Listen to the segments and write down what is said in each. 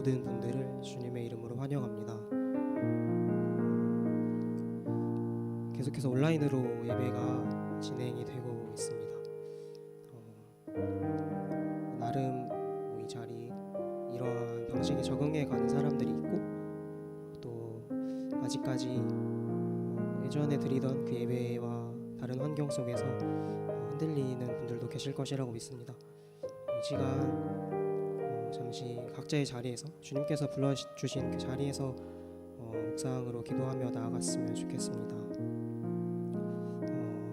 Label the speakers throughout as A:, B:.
A: 모든 분들을 주님의 이름으로 환영합니다. 계속해서 온라인으로 예배가 진행이 되고 있습니다. 나름 이 자리 이러한 방식에 적응해 가는 사람들이 있고, 또 아직까지 예전에 드리던 그 예배와 다른 환경 속에서 흔들리는 분들도 계실 것이라고 믿습니다. 이 시간 잠시 각자의 자리에서, 주님께서 불러주신 그 자리에서 묵상으로 기도하며 나아갔으면 좋겠습니다.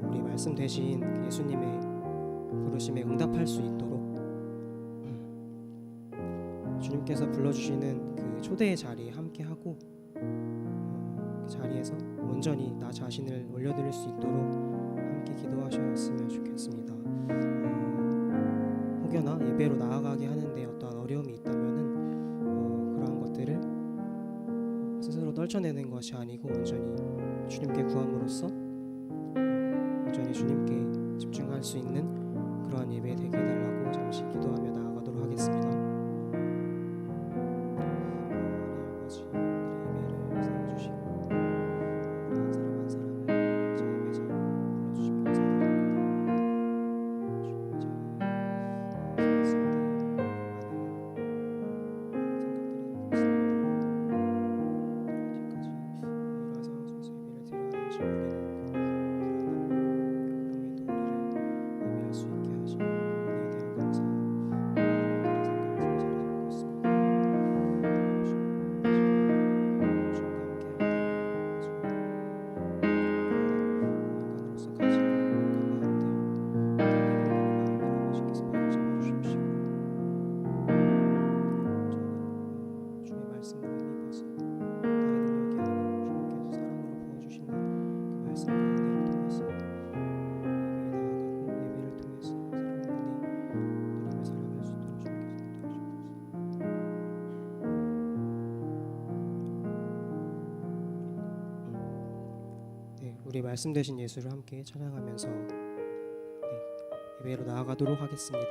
A: 우리 말씀 되신 예수님의 부르심에 응답할 수 있도록 주님께서 불러주시는 그 초대의 자리에 함께하고, 그 자리에서 온전히 나 자신을 올려드릴 수 있도록 함께 기도하셨으면 좋겠습니다. 혹여나 예배로 나아가게 하는데 어떠한 어려움이 있다면은 그러한 것들을 스스로 떨쳐내는 것이 아니고 온전히 주님께 구함으로써 온전히 주님께 집중할 수 있는 그러한 예배 되게 해달라고 잠시 기도하며 나아가도록 하겠습니다. 우리 말씀 되신 예수를 함께 찬양하면서 예배로 나아가도록 하겠습니다.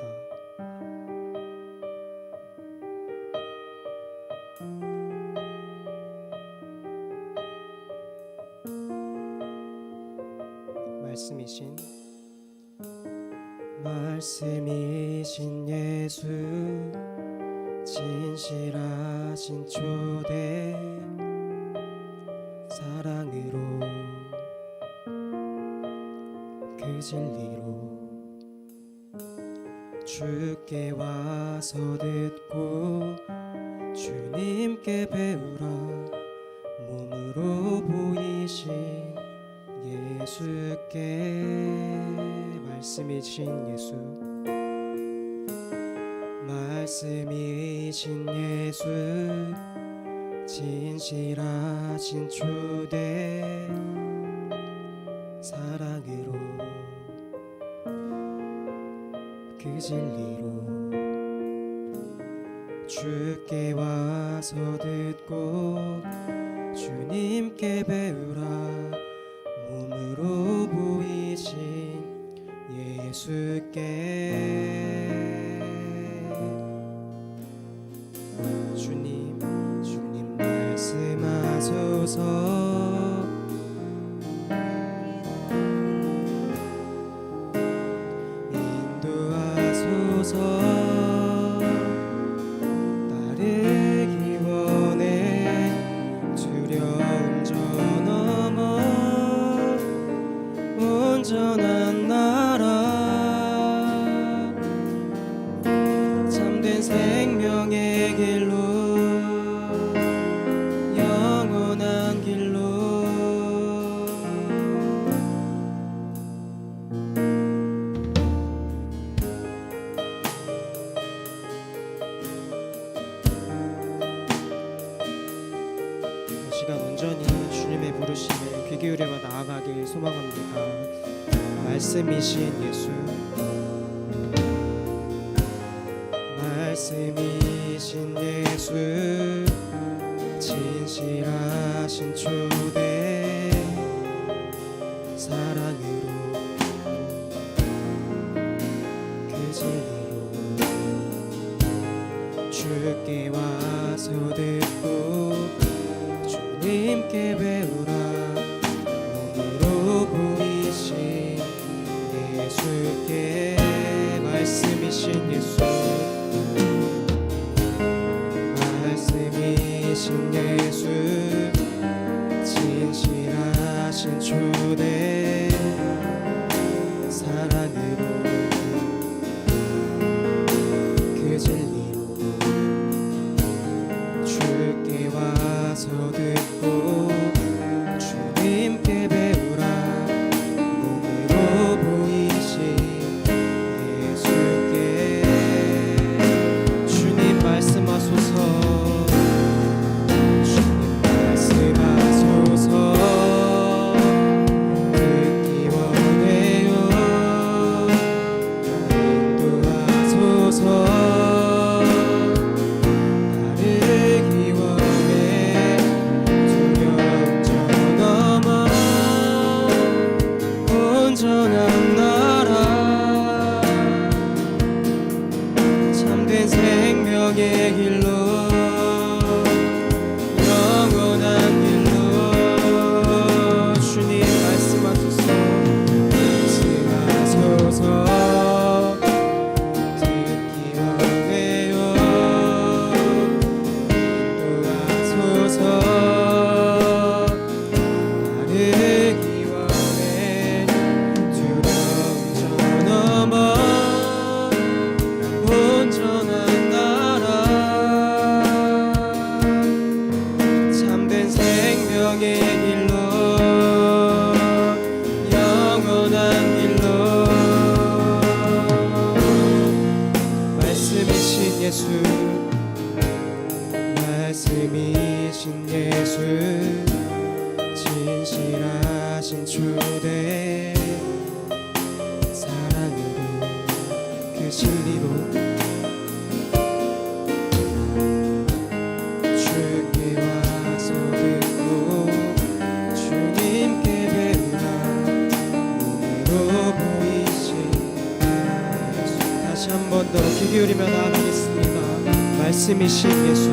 A: 말씀이신 예수, 진실하신 초대, 사랑으로 그 진리로 주께 와서 듣고 주님께 배우라. 몸으로 보이신 예수께, 말씀이신 예수, 말씀이신 예수, 진실하신 초대, 사랑으로 그 진리로 주께 와서 듣고 주님께 배우라. 몸으로 보이신 예수께, 주님 말씀하소서. 따르기 원해. 두려움 저 넘어 온전한 나라, 참된 생명의 길로, 영원한 길로. 온전히 주님의 부르심에 귀 기울여 나아가길 소망합니다. 말씀이신 예수, 말씀이신 예수, 진실하신 초대, 사랑으로 그 진리로 주께 와 와서 듣고 주님께 배우라. 몸으로 보이신 예수께 말씀이신 예수, 말씀이신 예수, 진실하신 초대 사랑으로 그 진리로 주께 와서 듣고 주님께 배우라. 몸으로 보이신 예수께 주님 말씀하소서. 주님 말씀하소서. 듣기 원해요. 인도하소서. 따르기 원해. 두려움 저넘어 온전한 나라, 참된 생명의 길로, 영원한 길로 주님 말씀하소서. 말씀하소서. 듣기 원해요. 인도하소서. 따르기 원해. 두려움 저넘어 온전한 나라, 참된 생명의 길로, 영원한 길로. 말씀이신 예수, 말씀이신 예수, 진실하신 초대 사랑으로 그 진리로 주께 와서 듣고 주님께 배우라. 몸으로 보이신 예수. 다시 한 번 더 귀 기울이며 나아가겠습니다. 말씀이신 예수,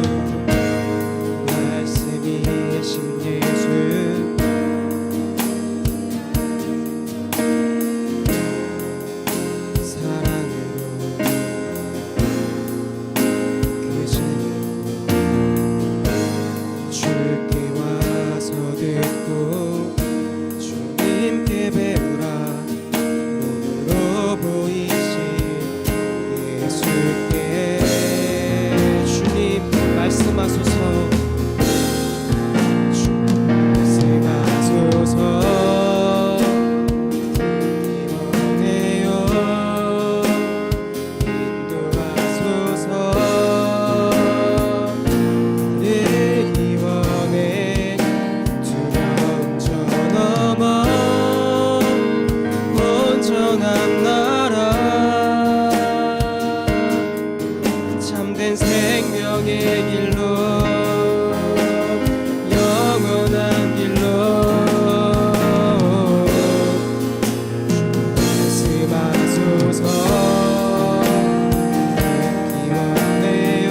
A: 말씀이신 예수, 사랑으로 그 진리로 주께 와서 듣고 주님께 배우라. 몸으로 보이신 예수께 주님 말씀하소서. 주님 말씀하소서. 듣기 원해요. 인도하소서. 따르기 원해. 두려움 저넘어 온전한 나라, 참된 생명의 길로, 영원한 길로. 말씀하소서. 듣기 원해요.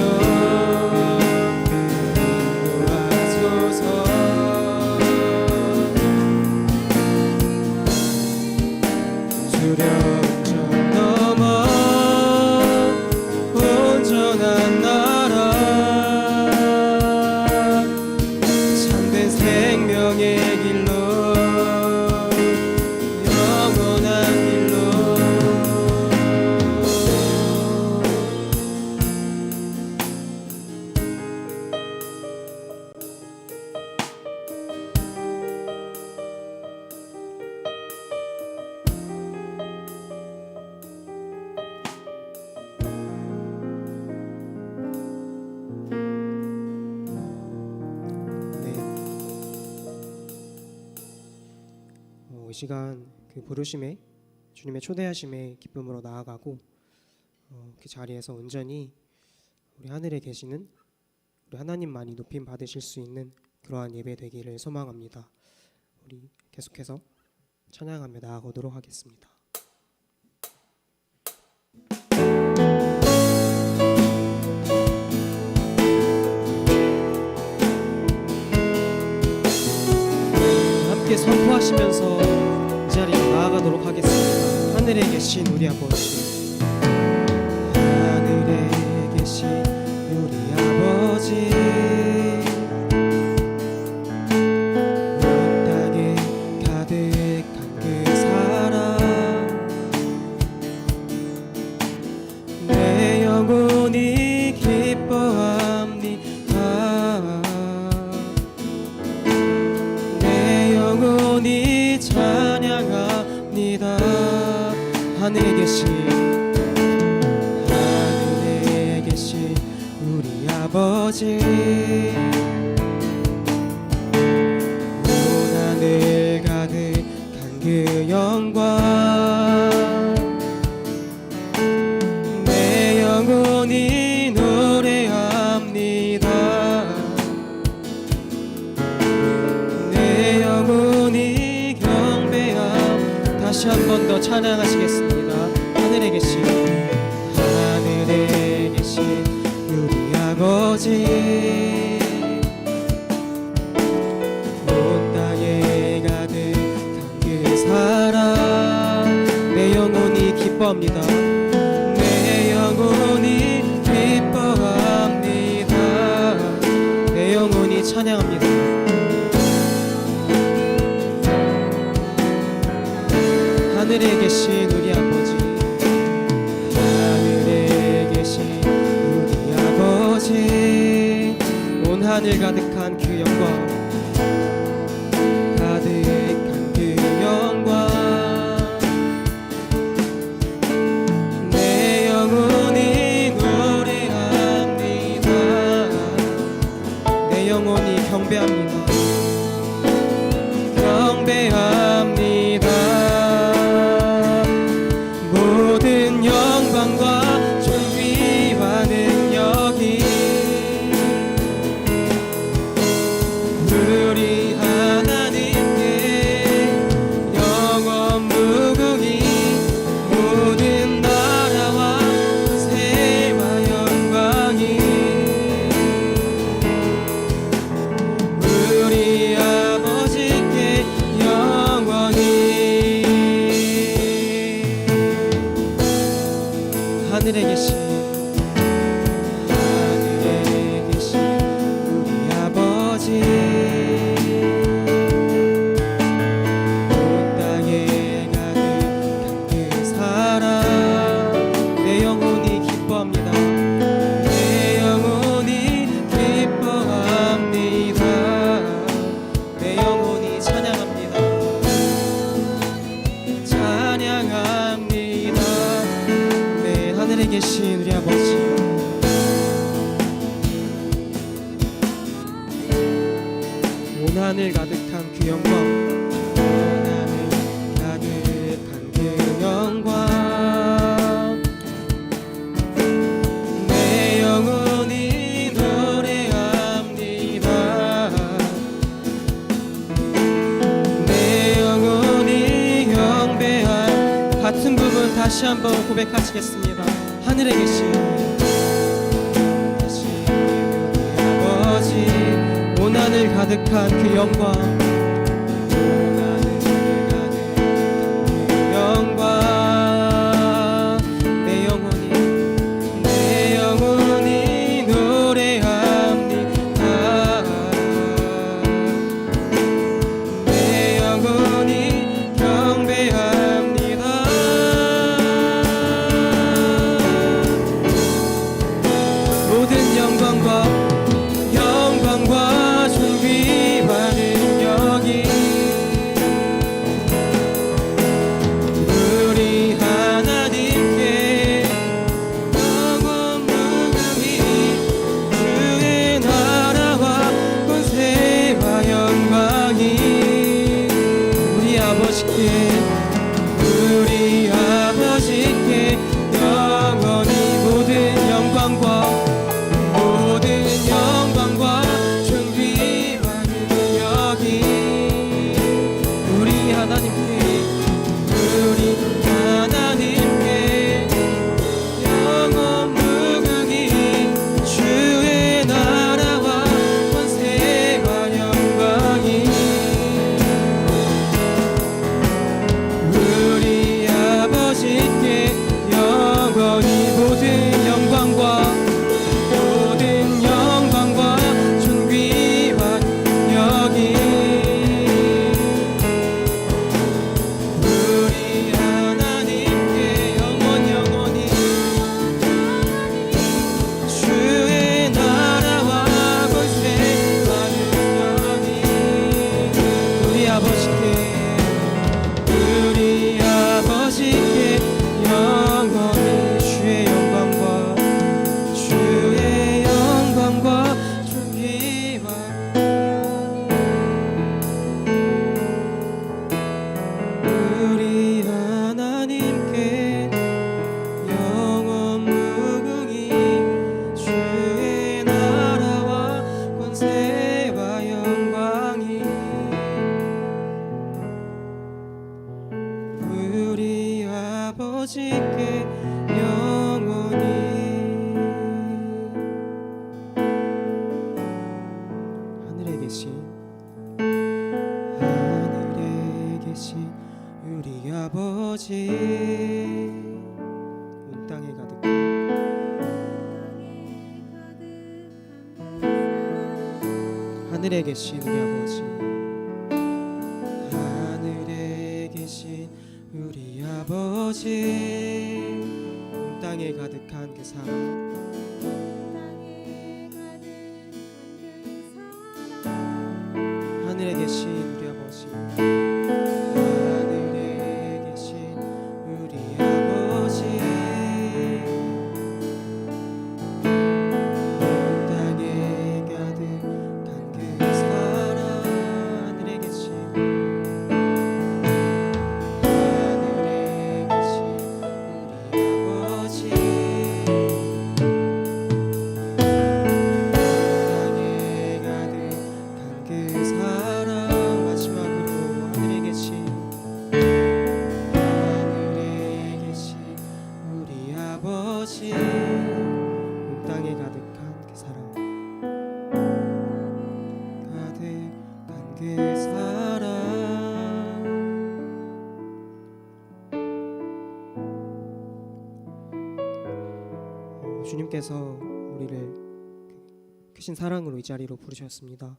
A: 인도하소서. 두려움 저넘어 온전한 나라, 참된 생명의 길로, 영원한 길로. 이 시간 그 부르심에, 주님의 초대하심에 기쁨으로 나아가고 그 자리에서 온전히 우리 하늘에 계시는 우리 하나님만이 높임 받으실 수 있는 그러한 예배 되기를 소망합니다. 우리 계속해서 찬양하며 나아가도록 하겠습니다. 함께 선포하시면서 이 자리로 나아가도록 하겠습니다. 하늘에 계신 우리 아버지, 하늘에 계신 우리 아버지, 온 땅에 가득한 그 사랑, 내 영혼이 기뻐합니다. 내 영혼이 찬양합니다. 하늘에 계신 우리 아버지, 온 하늘 가득한 그 영광, 내 영혼이 노래합니다. 내 영혼이 경배함. 다시 한 번 더 찬양하시겠습니다. 하늘에 계신 우리 아버지, 온 땅에 가득한 그 사랑, 내 영혼이 기뻐합니다. 내 영혼이 기뻐합니다. 내 영혼이 찬양합니다. 하늘에 계신 우리 아버지, 하늘에 계신 우리 아버지, 온 하늘 가득한 그 영광, 가득한 그 영광, 내 영혼이 노래합니다. 내 영혼이 경배합니다. 경배합니다. 모든 영광과 존귀와 능력이 우리 하나님께 영원 무궁히, 모든 나라와 세와 영광이 우리 아버지께 영원히. 하늘에 계신 우리 아버지, 온 땅에 가득한 그 사랑, 내 영혼이 기뻐합니다. 내 영혼이 기뻐합니다. 내 영혼이 찬양합니다. 찬양합니다. 네, 하늘에 계신 우리 아버지, 온 하늘 가득한 그 영광, 온 하늘 가득한 그 영광, 내 영혼이 노래합니다. 내 영혼이 경배할. 같은 부분 다시 한번 고백하시겠습니다. 하늘에 계신 우리 아버지, 온 하늘 가득한 그 영광, 온 하늘 가득한 그 영광, 내 영혼이 노래합니다. 내 영혼이 경배합니다. 모든 영광과 존귀와 능력 하늘에 계신 우리 아버지 온 땅에 가득한 하늘에 계신 우리 아버지 하늘에 계신 우리 아버지 온 땅에 가득한 그 사랑 하늘에 계신 우리 아버지 하늘에 계신 우리 아버지 온 땅에 가득한 그 사랑 하늘에 계신 우리 아버지 땅에 가득한 그 사랑 마지막으로 하늘에 계신 우리 아버지 온 땅에 가득한 그 사랑 가득한 그 사랑 주님께서 우리를 크신 사랑으로 이 자리로 부르셨습니다.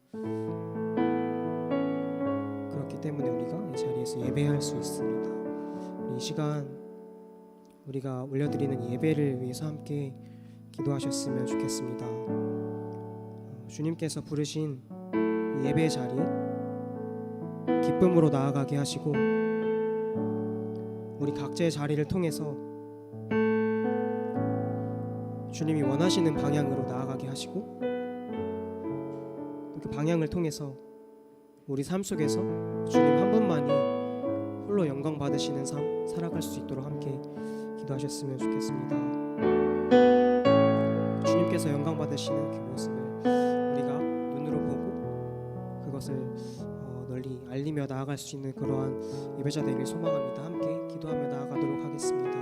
A: 그렇기 때문에 우리가 이 자리에서 예배할 수 있습니다. 이 시간 우리가 올려드리는 이 예배를 위해서 함께 기도하셨으면 좋겠습니다. 주님께서 부르신 이 예배 자리 기쁨으로 나아가게 하시고 우리 각자의 자리를 통해서 주님이 원하시는 방향으로 나아가게 하시고 그 방향을 통해서 우리 삶 속에서 주님 한 분만이 홀로 영광 받으시는 삶 살아갈 수 있도록 함께 기도하셨으면 좋겠습니다. 주님께서 영광 받으시는 그 모습을 우리가 눈으로 보고 그것을 널리 알리며 나아갈 수 있는 그러한 예배자 되길 소망합니다. 함께 기도하며 나아가도록 하겠습니다.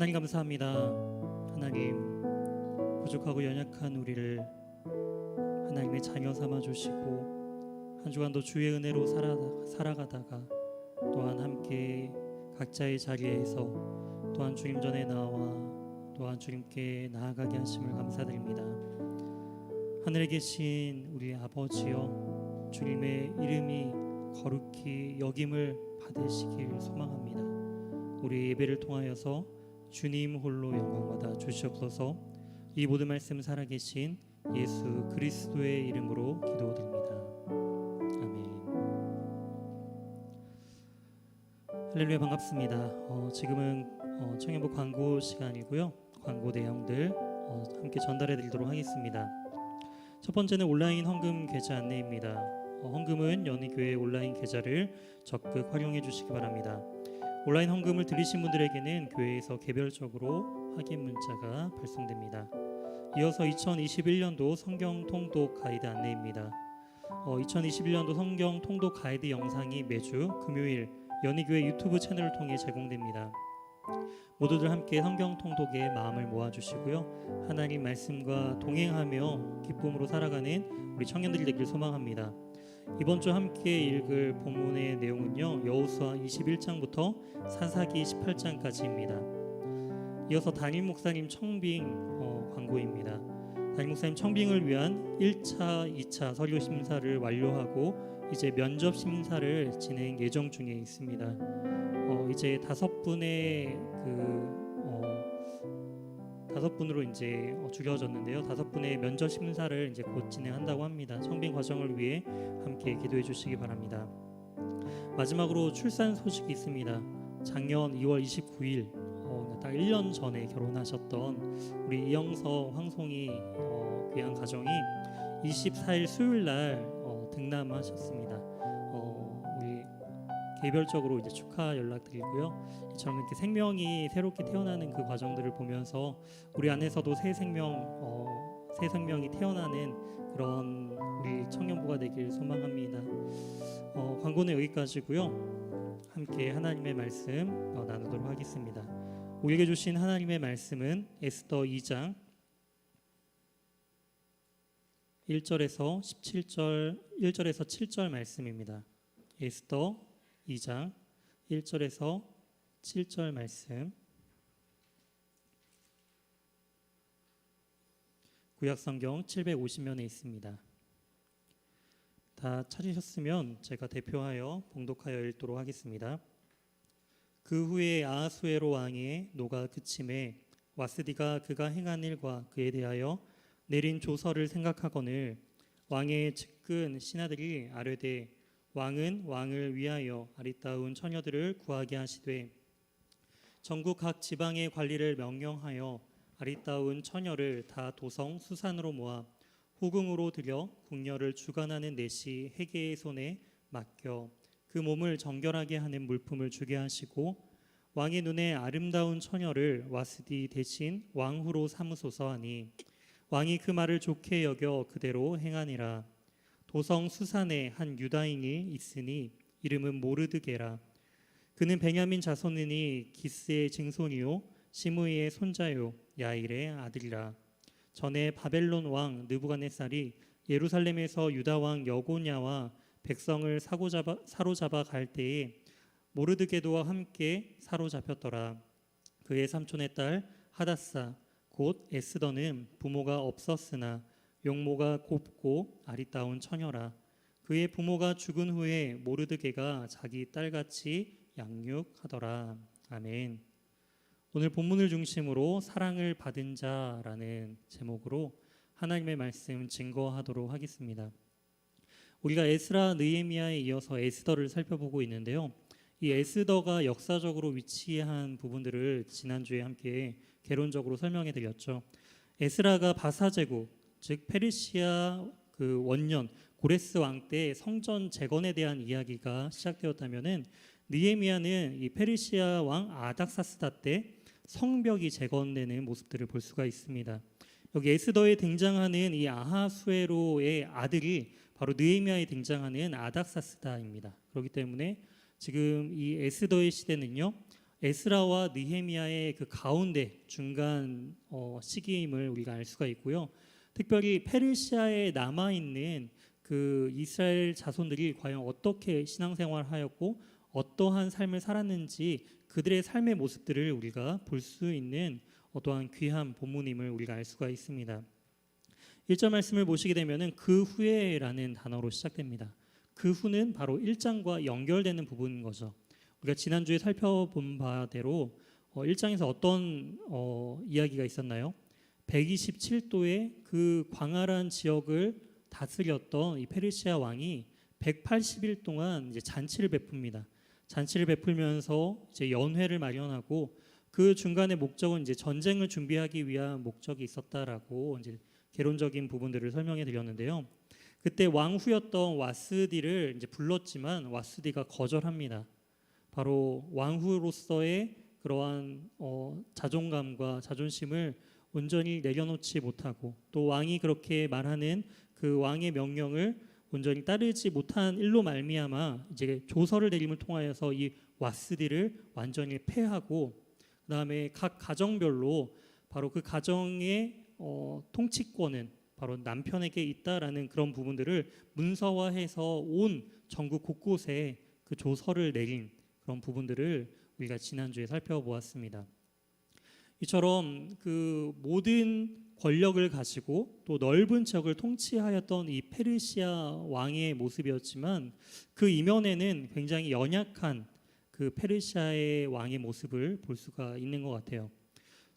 B: 하나님 감사합니다. 하나님 부족하고 연약한 우리를 하나님의 자녀 삼아 주시고 한 주간도 주의 은혜로 살아가다가 또한 함께 각자의 자리에서 또한 주님 전에 나와 또한 주님께 나아가게 하심을 감사드립니다. 하늘에 계신 우리 아버지여 주님의 이름이 거룩히 여김을 받으시길 소망합니다. 우리 예배를 통하여서 주님 홀로 영광받아 주시옵소서. 이 모든 말씀 살아계신 예수 그리스도의 이름으로 기도드립니다. 아멘. 할렐루야 반갑습니다. 지금은 청년부 광고 시간이고요. 광고 내용들 함께 전달해 드리도록 하겠습니다. 첫 번째는 온라인 헌금 계좌 안내입니다. 헌금은 연희교회 온라인 계좌를 적극 활용해 주시기 바랍니다. 온라인 헌금을 드리신 분들에게는 교회에서 개별적으로 확인 문자가 발송됩니다. 이어서 2021년도 성경 통독 가이드 안내입니다. 2021년도 성경 통독 가이드 영상이 매주 금요일 연희교회 유튜브 채널을 통해 제공됩니다. 모두들 함께 성경 통독에 마음을 모아주시고요. 하나님 말씀과 동행하며 기쁨으로 살아가는 우리 청년들이 되길 소망합니다. 이번 주 함께 읽을 본문의 내용은요, 여호수아 21장부터 사사기 18장까지입니다. 이어서 담임 목사님 청빙 광고입니다. 담임 목사님 청빙을 위한 1차, 2차 서류 심사를 완료하고 이제 면접 심사를 진행 예정 중에 있습니다. 이제 5분의 다섯 분으로 이제 줄여졌는데요. 5분의 면접 심사를 이제 곧 진행한다고 합니다. 청빙 과정을 위해 함께 기도해 주시기 바랍니다. 마지막으로 출산 소식이 있습니다. 작년 2월 29일 딱 1년 전에 결혼하셨던 우리 이영서 황송이 귀한 가정이 24일 수요일 날 등남하셨습니다. 우리 개별적으로 이제 축하 연락드리고요. 이처럼 이렇게 생명이 새롭게 태어나는 그 과정들을 보면서 우리 안에서도 새 생명이 태어나는 그런 우리 청년부가 되길 소망합니다. 광고는 여기까지고요. 함께 하나님의 말씀 나누도록 하겠습니다. 우리에게 주신 하나님의 말씀은 에스더 2장 1절에서 7절 말씀입니다. 에스더 2장 1절에서 7절 말씀. 구약성경 750면에 있습니다. 다 찾으셨으면 제가 대표하여 봉독하여 읽도록 하겠습니다. 그 후에 아하수에로 왕의 노가 그침에 와스디가 그가 행한 일과 그에 대하여 내린 조서를 생각하거늘 왕의 측근 신하들이 아뢰되 왕은 왕을 위하여 아리따운 처녀들을 구하게 하시되 전국 각 지방의 관리를 명령하여 아리따운 처녀를 다 도성 수산으로 모아 후궁으로 들여 궁녀를 주관하는 내시 해계의 손에 맡겨 그 몸을 정결하게 하는 물품을 주게 하시고 왕의 눈에 아름다운 처녀를 와스디 대신 왕후로 삼으소서 하니 왕이 그 말을 좋게 여겨 그대로 행하니라. 도성 수산에 한 유다인이 있으니 이름은 모르드게라. 그는 베냐민 자손이니 기스의 증손이요 시므이의 손자요 야일의 아들이라. 전에 바벨론 왕 느부갓네살이 예루살렘에서 유다 왕 여고냐와 백성을 사로잡아 갈 때에 모르드게도와 함께 사로잡혔더라. 그의 삼촌의 딸 하다사 곧 에스더는 부모가 없었으나 용모가 곱고 아리따운 처녀라. 그의 부모가 죽은 후에 모르드게가 자기 딸같이 양육하더라. 아멘. 오늘 본문을 중심으로 사랑을 받은 자라는 제목으로 하나님의 말씀 증거하도록 하겠습니다. 우리가 에스라 느헤미야에 이어서 에스더를 살펴보고 있는데요. 이 에스더가 역사적으로 위치한 부분들을 지난주에 함께 개론적으로 설명해 드렸죠. 에스라가 바사 제국, 즉 페르시아 그 원년 고레스 왕 때 성전 재건에 대한 이야기가 시작되었다면은 느헤미야는 이 페르시아 왕 아닥사스다 때 성벽이 재건되는 모습들을 볼 수가 있습니다. 여기 에스더에 등장하는 이 아하수에로의 아들이 바로 느헤미야에 등장하는 아닥사스다입니다. 그렇기 때문에 지금 이 에스더의 시대는요, 에스라와 느헤미야의 그 가운데 중간 시기임을 우리가 알 수가 있고요. 특별히 페르시아에 남아 있는 그 이스라엘 자손들이 과연 어떻게 신앙생활하였고 어떠한 삶을 살았는지 그들의 삶의 모습들을 우리가 볼 수 있는 어떠한 귀한 본문임을 우리가 알 수가 있습니다. 1절 말씀을 보시게 되면은 그 후에라는 단어로 시작됩니다. 그 후는 바로 1장과 연결되는 부분인 거죠. 우리가 지난주에 살펴본 바대로 1장에서 어떤 이야기가 있었나요? 127도의 그 광활한 지역을 다스렸던 이 페르시아 왕이 180일 동안 이제 잔치를 베풉니다. 잔치를 베풀면서 이제 연회를 마련하고 그 중간의 목적은 이제 전쟁을 준비하기 위한 목적이 있었다라고 이제 개론적인 부분들을 설명해 드렸는데요. 그때 왕후였던 와스디를 이제 불렀지만 와스디가 거절합니다. 바로 왕후로서의 그러한 자존감과 자존심을 온전히 내려놓지 못하고 또 왕이 그렇게 말하는 그 왕의 명령을 온전히 따르지 못한 일로 말미암아 이제 조서를 내림을 통하여서 이 와스디를 완전히 폐하고 그다음에 각 가정별로 바로 그 가정의 통치권은 바로 남편에게 있다라는 그런 부분들을 문서화해서 온 전국 곳곳에 그 조서를 내린 그런 부분들을 우리가 지난주에 살펴보았습니다. 이처럼 그 모든 권력을 가지고 또 넓은 지역을 통치하였던 이 페르시아 왕의 모습이었지만 그 이면에는 굉장히 연약한 그 페르시아의 왕의 모습을 볼 수가 있는 것 같아요.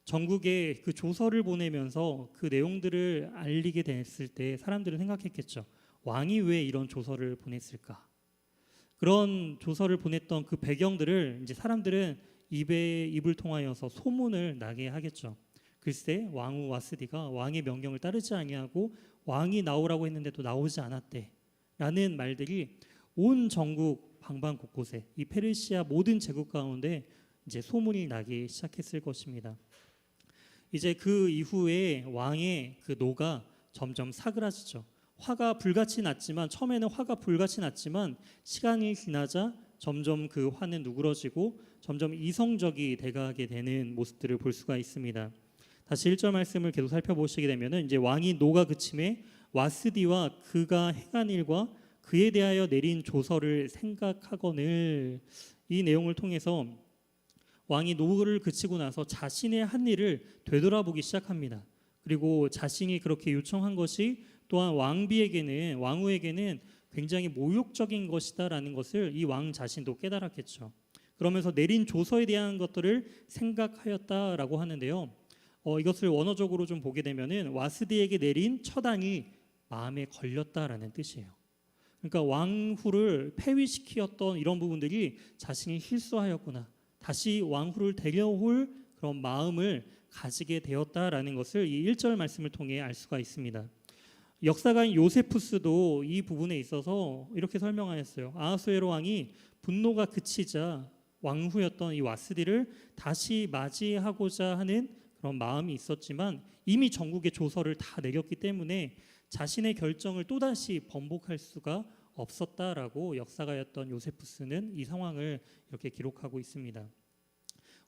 B: 전국에 그 조서를 보내면서 그 내용들을 알리게 됐을 때 사람들은 생각했겠죠. 왕이 왜 이런 조서를 보냈을까? 그런 조서를 보냈던 그 배경들을 이제 사람들은 입을 통하여서 소문을 나게 하겠죠. 글쎄 왕후 와스디가 왕의 명령을 따르지 아니하고 왕이 나오라고 했는데도 나오지 않았대 라는 말들이 온 전국 방방 곳곳에 이 페르시아 모든 제국 가운데 이제 소문이 나기 시작했을 것입니다. 이제 그 이후에 왕의 그 노가 점점 사그라지죠. 화가 불같이 났지만 처음에는 화가 불같이 났지만 시간이 지나자 점점 그 화는 누그러지고 점점 이성적이 돼가게 되는 모습들을 볼 수가 있습니다. 다시 1절 말씀을 계속 살펴보시게 되면은 이제 왕이 노가 그침에 와스디와 그가 행한 일과 그에 대하여 내린 조서를 생각하거늘 이 내용을 통해서 왕이 노를 그치고 나서 자신의 한 일을 되돌아보기 시작합니다. 그리고 자신이 그렇게 요청한 것이 또한 왕후에게는 굉장히 모욕적인 것이다라는 것을 이 왕 자신도 깨달았겠죠. 그러면서 내린 조서에 대한 것들을 생각하였다라고 하는데요. 이것을 원어적으로 좀 보게 되면은 와스디에게 내린 처단이 마음에 걸렸다라는 뜻이에요. 그러니까 왕후를 폐위시키었던 이런 부분들이 자신이 실수하였구나. 다시 왕후를 데려올 그런 마음을 가지게 되었다라는 것을 이 1절 말씀을 통해 알 수가 있습니다. 역사가인 요세푸스도 이 부분에 있어서 이렇게 설명하였어요. 아하수에로 왕이 분노가 그치자 왕후였던 이 와스디를 다시 맞이하고자 하는 그런 마음이 있었지만 이미 전국에 조서를 다 내렸기 때문에 자신의 결정을 또다시 번복할 수가 없었다라고 역사가였던 요세푸스는 이 상황을 이렇게 기록하고 있습니다.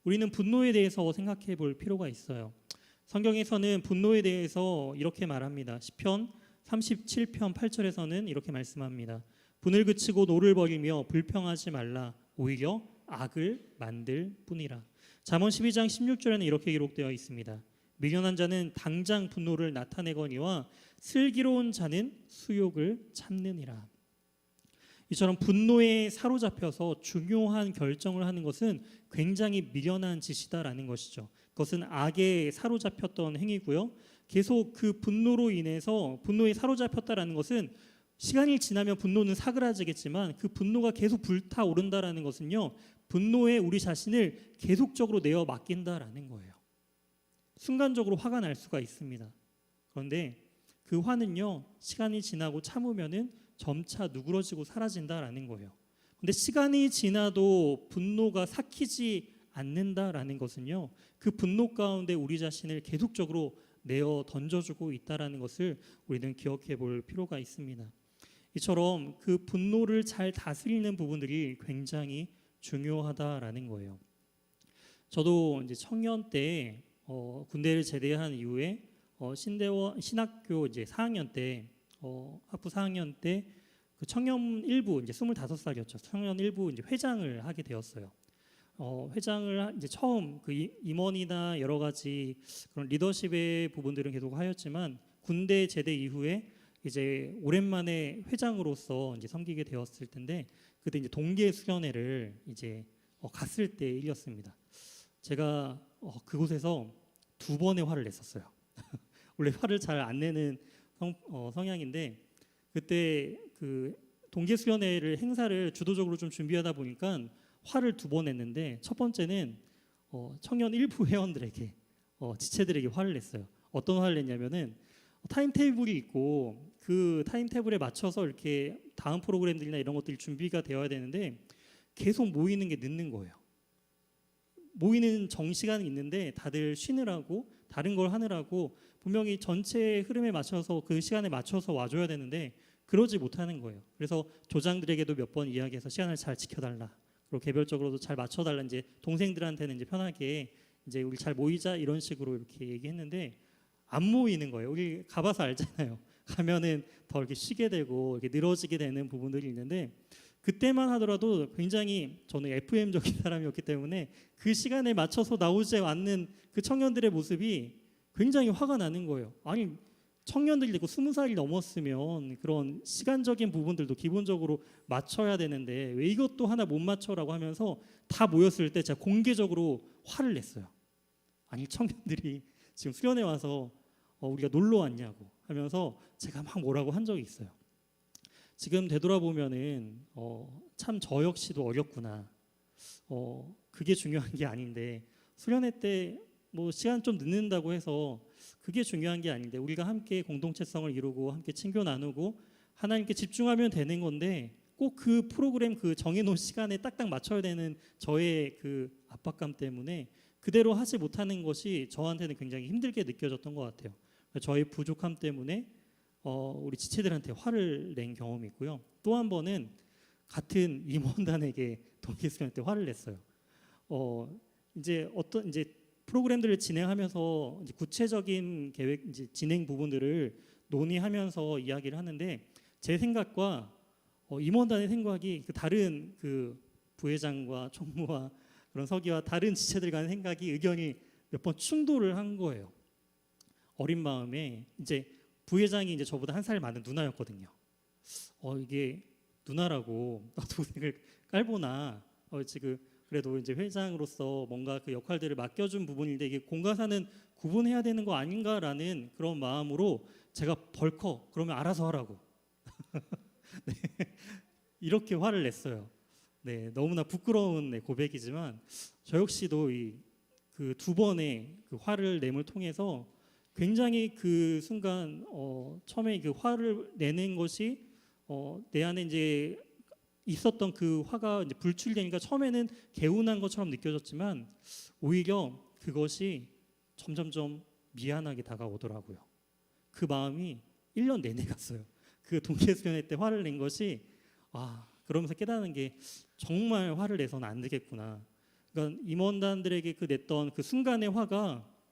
B: 우리는 분노에 대해서 생각해 볼 필요가 있어요. 성경에서는 분노에 대해서 이렇게 말합니다. 시편 37편 8절에서는 이렇게 말씀합니다. 분을 그치고 노를 버리며 불평하지 말라. 오히려 악을 만들 뿐이라. 잠언 12장 16절에는 이렇게 기록되어 있습니다. 미련한 자는 당장 분노를 나타내거니와 슬기로운 자는 수욕을 참느니라. 이처럼 분노에 사로잡혀서 중요한 결정을 하는 것은 굉장히 미련한 짓이다라는 것이죠. 그것은 악에 사로잡혔던 행위고요. 계속 그 분노로 인해서 분노에 사로잡혔다라는 것은 시간이 지나면 분노는 사그라지겠지만 그 분노가 계속 불타오른다라는 것은요. 분노에 우리 자신을 계속적으로 내어 맡긴다라는 거예요. 순간적으로 화가 날 수가 있습니다. 그런데 그 화는요. 시간이 지나고 참으면은 점차 누그러지고 사라진다라는 거예요. 근데 시간이 지나도 분노가 삭히지 않는다라는 것은요. 그 분노 가운데 우리 자신을 계속적으로 내어 던져주고 있다라는 것을 우리는 기억해 볼 필요가 있습니다. 이처럼 그 분노를 잘 다스리는 부분들이 굉장히 중요하다라는 거예요. 저도 이제 청년 때 군대를 제대한 이후에 신학교 이제 4학년 때 학부 4학년 때 그 청년 일부 이제 25살이었죠. 청년 일부 이제 회장을 하게 되었어요. 회장을 이제 처음 그 임원이나 여러 가지 그런 리더십의 부분들은 계속 하였지만 군대 제대 이후에 이제 오랜만에 회장으로서 이제 섬기게 되었을 텐데 그때 이제 동계 수련회를 이제 갔을 때 일이었습니다. 제가 그곳에서 2번의 화를 냈었어요. 원래 화를 잘 안 내는 성향인데 그때 그 동계 수련회를 행사를 주도적으로 좀 준비하다 보니까 화를 2번 냈는데 첫 번째는 청년 일부 회원들에게 지체들에게 화를 냈어요. 어떤 화를 냈냐면은 타임테이블이 있고 그 타임테이블에 맞춰서 이렇게 다음 프로그램들이나 이런 것들이 준비가 되어야 되는데 계속 모이는 게 늦는 거예요. 모이는 정시간이 있는데 다들 쉬느라고 다른 걸 하느라고 분명히 전체 흐름에 맞춰서 그 시간에 맞춰서 와줘야 되는데 그러지 못하는 거예요. 그래서 조장들에게도 몇 번 이야기해서 시간을 잘 지켜달라. 그리고 개별적으로도 잘 맞춰달라. 이제 동생들한테는 이제 편하게 이제 우리 잘 모이자 이런 식으로 이렇게 얘기했는데 안 모이는 거예요. 우리 가봐서 알잖아요. 가면은 더 이렇게 쉬게 되고 이렇게 늘어지게 되는 부분들이 있는데 그때만 하더라도 굉장히 저는 FM적인 사람이었기 때문에 그 시간에 맞춰서 나오지 않는 그 청년들의 모습이 굉장히 화가 나는 거예요. 아니 청년들이 되고 20살이 넘었으면 그런 시간적인 부분들도 기본적으로 맞춰야 되는데 왜 이것도 하나 못 맞춰라고 하면서 다 모였을 때 제가 공개적으로 화를 냈어요. 아니 청년들이 지금 수련회 와서 우리가 놀러 왔냐고 하면서 제가 막 뭐라고 한 적이 있어요. 지금 되돌아보면은 참 저 역시도 어렸구나. 그게 중요한 게 아닌데 수련회 때 뭐 시간 좀 늦는다고 해서 그게 중요한 게 아닌데 우리가 함께 공동체성을 이루고 함께 친교 나누고 하나님께 집중하면 되는 건데 꼭 그 프로그램 그 정해놓은 시간에 딱딱 맞춰야 되는 저의 그 압박감 때문에 그대로 하지 못하는 것이 저한테는 굉장히 힘들게 느껴졌던 것 같아요. 저의 부족함 때문에 우리 지체들한테 화를 낸 경험이 있고요. 또 한 번은 같은 임원단에게 동기수련회 때 화를 냈어요. 이제 어떤 이제 프로그램들을 진행하면서 이제 구체적인 계획 이제 진행 부분들을 논의하면서 이야기를 하는데 제 생각과 임원단의 생각이 그 다른 그 부회장과 총무와 그런 서기와 다른 지체들과의 생각이 의견이 몇 번 충돌을 한 거예요. 어린 마음에 이제 부회장이 이제 저보다 한 살 많은 누나였거든요. 이게 누나라고 도색을 깔보나 지금 그래도 이제 회장으로서 뭔가 그 역할들을 맡겨준 부분인데 이게 공과사는 구분해야 되는 거 아닌가라는 그런 마음으로 제가 벌컥 그러면 알아서 하라고 네, 이렇게 화를 냈어요. 네, 너무나 부끄러운 고백이지만 저 역시도 그 두 번의 그 화를 nem을 통해서 굉장히 그 순간 처음에 그 화를 내는 것이 내 안에 이제 있었던 그 화가 이제 불출되니까 처음에는 개운한 것처럼 느껴졌지만 오히려 그것이 점점점 미안하게 다가오더라고요. 그 마음이 1년 내내 갔어요. 그 동계수련회 때 화를 낸 것이 그러면서 깨닫는 게 정말 화를 내서는 안 되겠구나. 그러니까 임원단들에게 그 냈던 그 순간의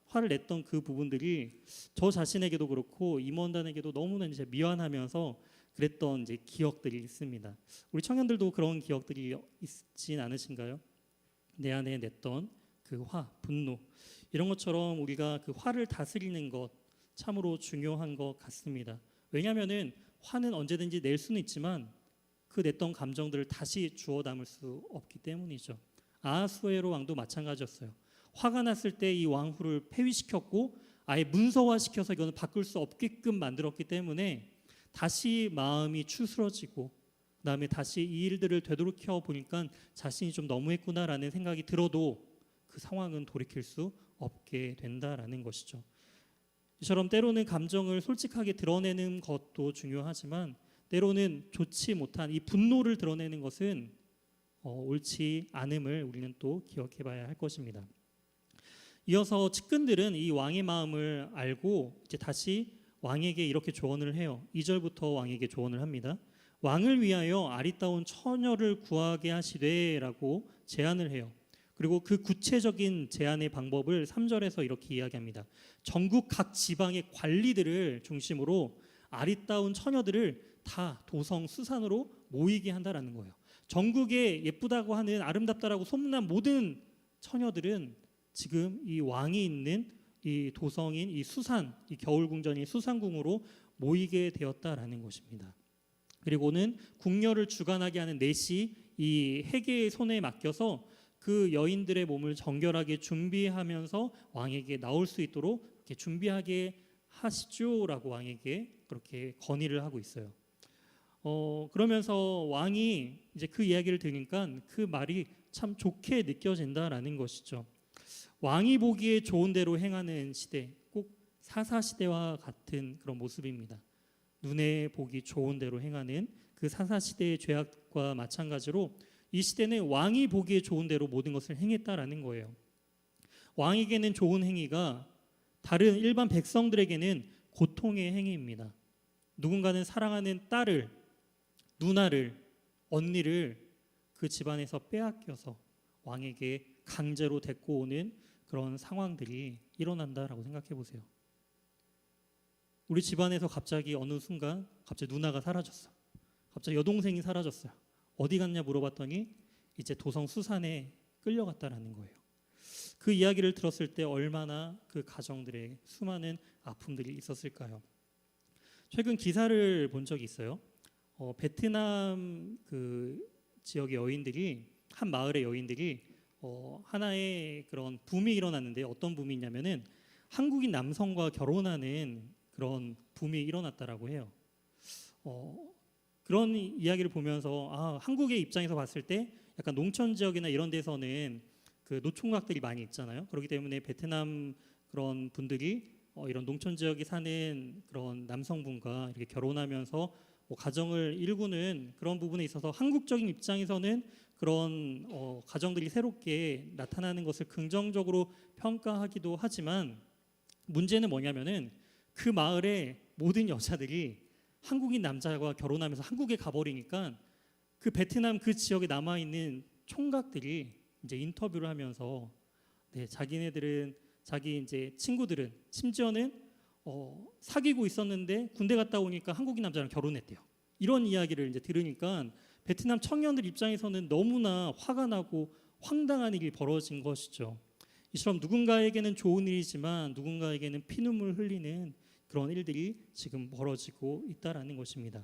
B: 화를 냈던 그 부분들이 저 자신에게도 그렇고 임원단에게도 너무나 이제 미안하면서 그랬던 이제 기억들이 있습니다. 우리 청년들도 그런 기억들이 있진 않으신가요? 내 안에 냈던 그 화, 분노 이런 것처럼 우리가 그 화를 다스리는 것 참으로 중요한 것 같습니다. 왜냐하면은 화는 언제든지 낼 수는 있지만 그 냈던 감정들을 다시 주워 담을 수 없기 때문이죠. 아하수에로 왕도 마찬가지였어요. 화가 났을 때 이 왕후를 폐위시켰고 아예 문서화시켜서 이거는 바꿀 수 없게끔 만들었기 때문에 다시 마음이 추스러지고 그다음에 다시 이 일들을 되돌이켜 보니까 자신이 좀 너무했구나라는 생각이 들어도 그 상황은 돌이킬 수 없게 된다라는 것이죠. 이처럼 때로는 감정을 솔직하게 드러내는 것도 중요하지만 때로는 좋지 못한 이 분노를 드러내는 것은 옳지 않음을 우리는 또 기억해 봐야 할 것입니다. 이어서 측근들은 이 왕의 마음을 알고 이제 다시 왕에게 이렇게 조언을 해요. 2절부터 왕에게 조언을 합니다. 왕을 위하여 아리따운 처녀를 구하게 하시되라고 제안을 해요. 그리고 그 구체적인 제안의 방법을 3절에서 이렇게 이야기합니다. 전국 각 지방의 관리들을 중심으로 아리따운 처녀들을 다 도성 수산으로 모이게 한다라는 거예요. 전국에 예쁘다고 하는 아름답다라고 소문난 모든 처녀들은 지금 이 왕이 있는 이 도성인 이 수산, 이 겨울궁전인 수산궁으로 모이게 되었다라는 것입니다. 그리고는 궁녀를 주관하게 하는 넷이 이 해계의 손에 맡겨서 그 여인들의 몸을 정결하게 준비하면서 왕에게 나올 수 있도록 이렇게 준비하게 하시죠라고 왕에게 그렇게 건의를 하고 있어요. 그러면서 왕이 이제 그 이야기를 들으니까 그 말이 참 좋게 느껴진다라는 것이죠. 왕이 보기에 좋은 대로 행하는 시대, 꼭 사사시대와 같은 그런 모습입니다. 눈에 보기 좋은 대로 행하는 그 사사시대의 죄악과 마찬가지로 이 시대는 왕이 보기에 좋은 대로 모든 것을 행했다라는 거예요. 왕에게는 좋은 행위가 다른 일반 백성들에게는 고통의 행위입니다. 누군가는 사랑하는 딸을, 누나를, 언니를 그 집안에서 빼앗겨서 왕에게 강제로 데리고 오는 그런 상황들이 일어난다라고 생각해 보세요. 우리 집안에서 갑자기 어느 순간 갑자기 누나가 사라졌어. 갑자기 여동생이 사라졌어요. 어디 갔냐 물어봤더니 이제 도성 수산에 끌려갔다라는 거예요. 그 이야기를 들었을 때 얼마나 그 가정들의 수많은 아픔들이 있었을까요? 최근 기사를 본 적이 있어요. 베트남 그 지역의 여인들이, 한 마을의 여인들이 하나의 그런 붐이 일어났는데, 어떤 붐이 있냐면은 한국인 남성과 결혼하는 그런 붐이 일어났다라고 해요. 그런 이야기를 보면서 한국의 입장에서 봤을 때 약간 농촌 지역이나 이런 데서는 그 노총각들이 많이 있잖아요. 그렇기 때문에 베트남 그런 분들이 이런 농촌 지역에 사는 그런 남성분과 이렇게 결혼하면서 가정을 일구는 그런 부분에 있어서 한국적인 입장에서는 그런 가정들이 새롭게 나타나는 것을 긍정적으로 평가하기도 하지만, 문제는 뭐냐면은 그 마을의 모든 여자들이 한국인 남자와 결혼하면서 한국에 가버리니까 그 베트남 그 지역에 남아 있는 총각들이 이제 인터뷰를 하면서 자기네들은, 자기 이제 친구들은 심지어는 사귀고 있었는데 군대 갔다 오니까 한국인 남자랑 결혼했대요. 이런 이야기를 이제 들으니까 베트남 청년들 입장에서는 너무나 화가 나고 황당한 일이 벌어진 것이죠. 이처럼 누군가에게는 좋은 일이지만 누군가에게는 피눈물 흘리는 그런 일들이 지금 벌어지고 있다라는 것입니다.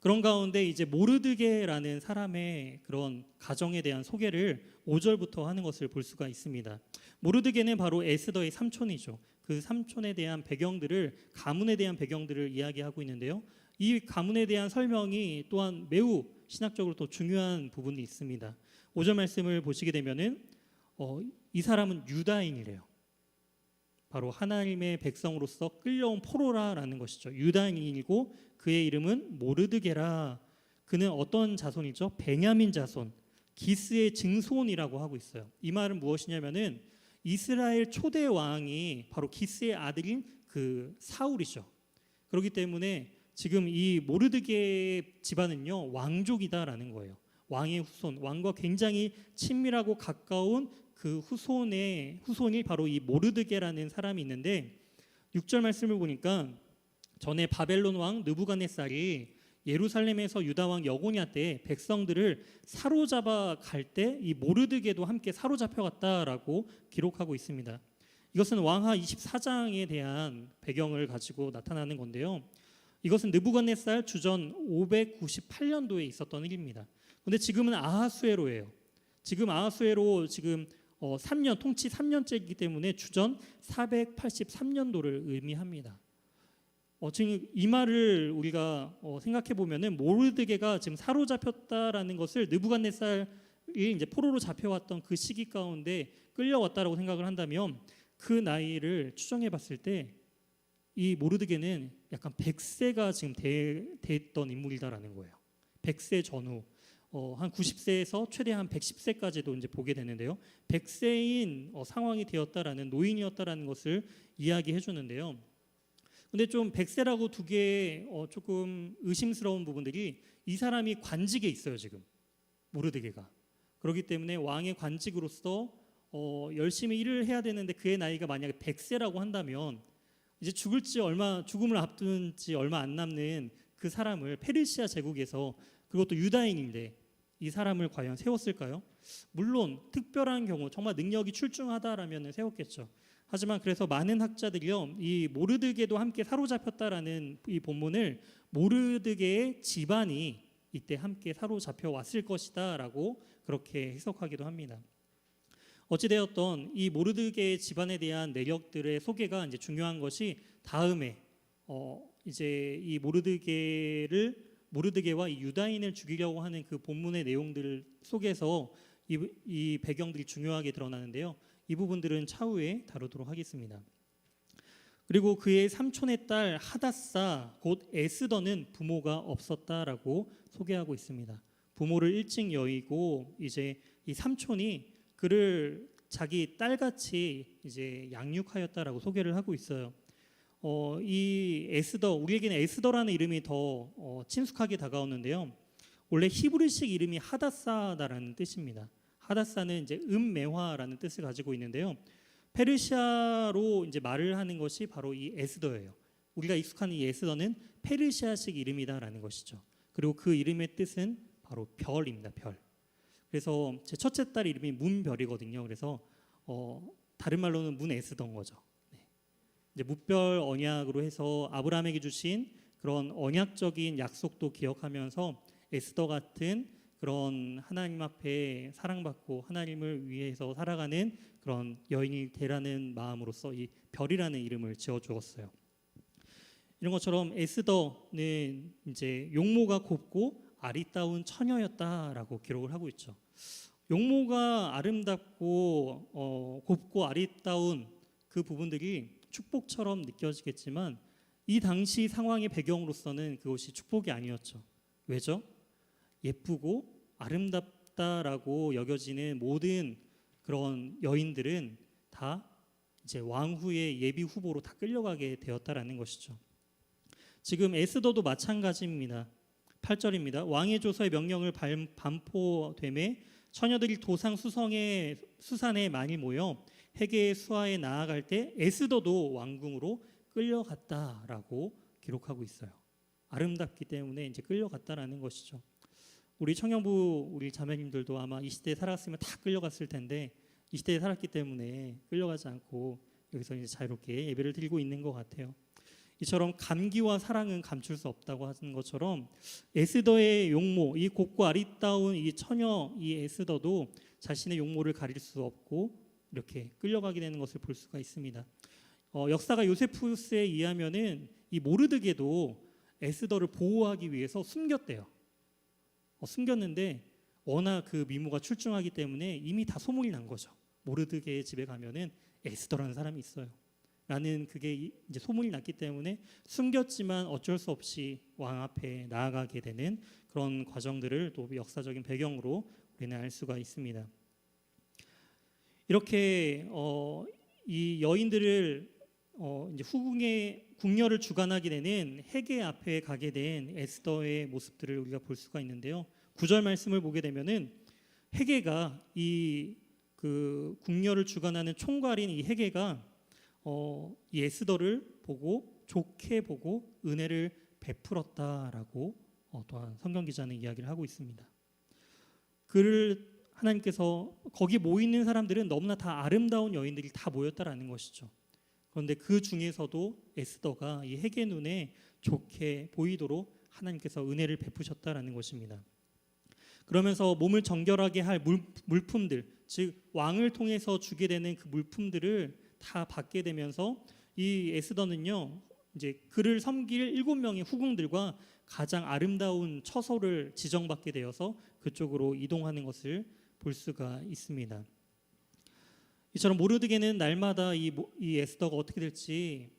B: 그런 가운데 이제 모르드게라는 사람의 그런 가정에 대한 소개를 5절부터 하는 것을 볼 수가 있습니다. 모르드게는 바로 에스더의 삼촌이죠. 그 삼촌에 대한 배경들을, 가문에 대한 배경들을 이야기하고 있는데요. 이 가문에 대한 설명이 또한 매우 신학적으로 또 중요한 부분이 있습니다. 5절 말씀을 보시게 되면은 이 사람은 유다인이래요. 바로 하나님의 백성으로서 끌려온 포로라라는 것이죠. 유다인이고 그의 이름은 모르드게라. 그는 어떤 자손이죠? 베냐민 자손, 기스의 증손이라고 하고 있어요. 이 말은 무엇이냐면은 이스라엘 초대 왕이 바로 기스의 아들인 그 사울이죠. 그렇기 때문에 지금 이 모르드게 집안은요 왕족이다라는 거예요. 왕의 후손, 왕과 굉장히 친밀하고 가까운 그 후손이 바로 이 모르드게라는 사람이 있는데, 6절 말씀을 보니까 전에 바벨론 왕 느부갓네살이 예루살렘에서 유다 왕 여고냐 때 백성들을 사로잡아 갈 때 이 모르드게도 함께 사로잡혀 갔다라고 기록하고 있습니다. 이것은 왕하 24장에 대한 배경을 가지고 나타나는 건데요. 이것은 느부갓네살 주전 598년도에 있었던 일입니다. 그런데 지금은 아하수에로예요. 지금 아하수에로 3년, 통치 3년째이기 때문에 주전 483년도를 의미합니다. 지금 이 말을 우리가 생각해 보면은 모르드게가 지금 사로잡혔다라는 것을 느부갓네살이 이제 포로로 잡혀왔던 그 시기 가운데 끌려왔다라고 생각을 한다면, 그 나이를 추정해 봤을 때 이 모르드게는 약간 100세가 지금 됐던 인물이다라는 거예요. 100세 전후 한 90세에서 최대 한 110세까지도 이제 보게 되는데요. 100세인 상황이 되었다라는, 노인이었다라는 것을 이야기해 주는데요. 근데 좀 100세라고 두기에 조금 의심스러운 부분들이, 이 사람이 관직에 있어요 지금 모르드게가. 그렇기 때문에 왕의 관직으로서 열심히 일을 해야 되는데 그의 나이가 만약에 100세라고 한다면 이제 죽음을 앞둔 지 얼마 안 남는 그 사람을 페르시아 제국에서, 그것도 유다인인데 이 사람을 과연 세웠을까요? 물론 특별한 경우, 정말 능력이 출중하다라면 세웠겠죠. 하지만 그래서 많은 학자들이요, 이 모르드게도 함께 사로잡혔다라는 이 본문을 모르드게의 집안이 이때 함께 사로잡혀 왔을 것이다라고 그렇게 해석하기도 합니다. 어찌되었던 이 모르드게의 집안에 대한 내력들의 소개가 이제 중요한 것이, 다음에 이제 이 모르드게와 이 유다인을 죽이려고 하는 그 본문의 내용들 속에서 이 배경들이 중요하게 드러나는데요. 이 부분들은 차후에 다루도록 하겠습니다. 그리고 그의 삼촌의 딸 하닷사 곧 에스더는 부모가 없었다라고 소개하고 있습니다. 부모를 일찍 여의고 이제 이 삼촌이 그를 자기 딸같이 이제 양육하였다라고 소개를 하고 있어요. 이 에스더, 우리에게는 에스더라는 이름이 더 친숙하게 다가오는데요. 원래 히브리식 이름이 하닷사다라는 뜻입니다. 하닷사는 이제 음매화라는 뜻을 가지고 있는데요. 페르시아로 이제 말을 하는 것이 바로 이 에스더예요. 우리가 익숙한 이 에스더는 페르시아식 이름이다라는 것이죠. 그리고 그 이름의 뜻은 바로 바로 별입니다. 별. 그래서 제 첫째 딸 이름이 문별이거든요. 그래서 다른 말로는 문에스더인 거죠. 네. 이제 뭇별 언약으로 해서 아브라함에게 주신 그런 언약적인 약속도 기억하면서 에스더 같은 그런 하나님 앞에 사랑받고 하나님을 위해서 살아가는 그런 여인이 되라는 마음으로서 이 별이라는 이름을 지어 주었어요. 이런 것처럼 에스더는 이제 용모가 곱고 아리따운 처녀였다라고 기록을 하고 있죠. 용모가 아름답고 곱고 아리따운 그 부분들이 축복처럼 느껴지겠지만 이 당시 상황의 배경으로서는 그것이 축복이 아니었죠. 왜죠? 예쁘고 아름답다라고 여겨지는 모든 그런 여인들은 다 이제 왕후의 예비 후보로 다 끌려가게 되었다라는 것이죠. 지금 에스더도 마찬가지입니다. 8절입니다. 왕의 조서의 명령을 반포됨에 처녀들이 도상 수산에 많이 모여 헤게의 수하에 나아갈 때 에스더도 왕궁으로 끌려갔다라고 기록하고 있어요. 아름답기 때문에 이제 끌려갔다라는 것이죠. 우리 청년부 우리 자매님들도 아마 이 시대에 살았으면 다 끌려갔을 텐데 이 시대에 살았기 때문에 끌려가지 않고 여기서 이제 자유롭게 예배를 드리고 있는 것 같아요. 이처럼 감기와 사랑은 감출 수 없다고 하는 것처럼 에스더의 용모, 이 곱고 아리따운 이 처녀 이 에스더도 자신의 용모를 가릴 수 없고 이렇게 끌려가게 되는 것을 볼 수가 있습니다. 역사가 요세푸스에 의하면은 이 모르드게도 에스더를 보호하기 위해서 숨겼대요. 숨겼는데 워낙 그 미모가 출중하기 때문에 이미 다 소문이 난 거죠. 모르드게의 집에 가면은 에스더라는 사람이 있어요. 라는 그게 이제 소문이 났기 때문에 숨겼지만 어쩔 수 없이 왕 앞에 나아가게 되는 그런 과정들을 또 역사적인 배경으로 우리는 알 수가 있습니다. 이렇게 이 여인들을 이제 후궁의 궁녀를 주관하게 되는 헤게 앞에 가게 된 에스더의 모습들을 우리가 볼 수가 있는데요. 9절 말씀을 보게 되면은 헤게가 이 그 궁녀를 주관하는 총괄인 이 헤게가 이 에스더를 보고 좋게 보고 은혜를 베풀었다라고 또한 성경 기자는 이야기를 하고 있습니다. 그를 하나님께서 거기 모이는 사람들은 너무나 다 아름다운 여인들이 다 모였다라는 것이죠. 그런데 그 중에서도 에스더가 이 헤게 눈에 좋게 보이도록 하나님께서 은혜를 베푸셨다라는 것입니다. 그러면서 몸을 정결하게 할 물품들, 즉 왕을 통해서 주게 되는 그 물품들을 다 받게 되면서 이 에스더는요, 이제 그를 섬길 7명의 후궁들과 가장 아름다운 처소를 지정받게 되어서 그쪽으로 이동하는 것을 볼 수가 있습니다. 이처럼 모르드게는 날마다 이 에스더가 어떻게 될지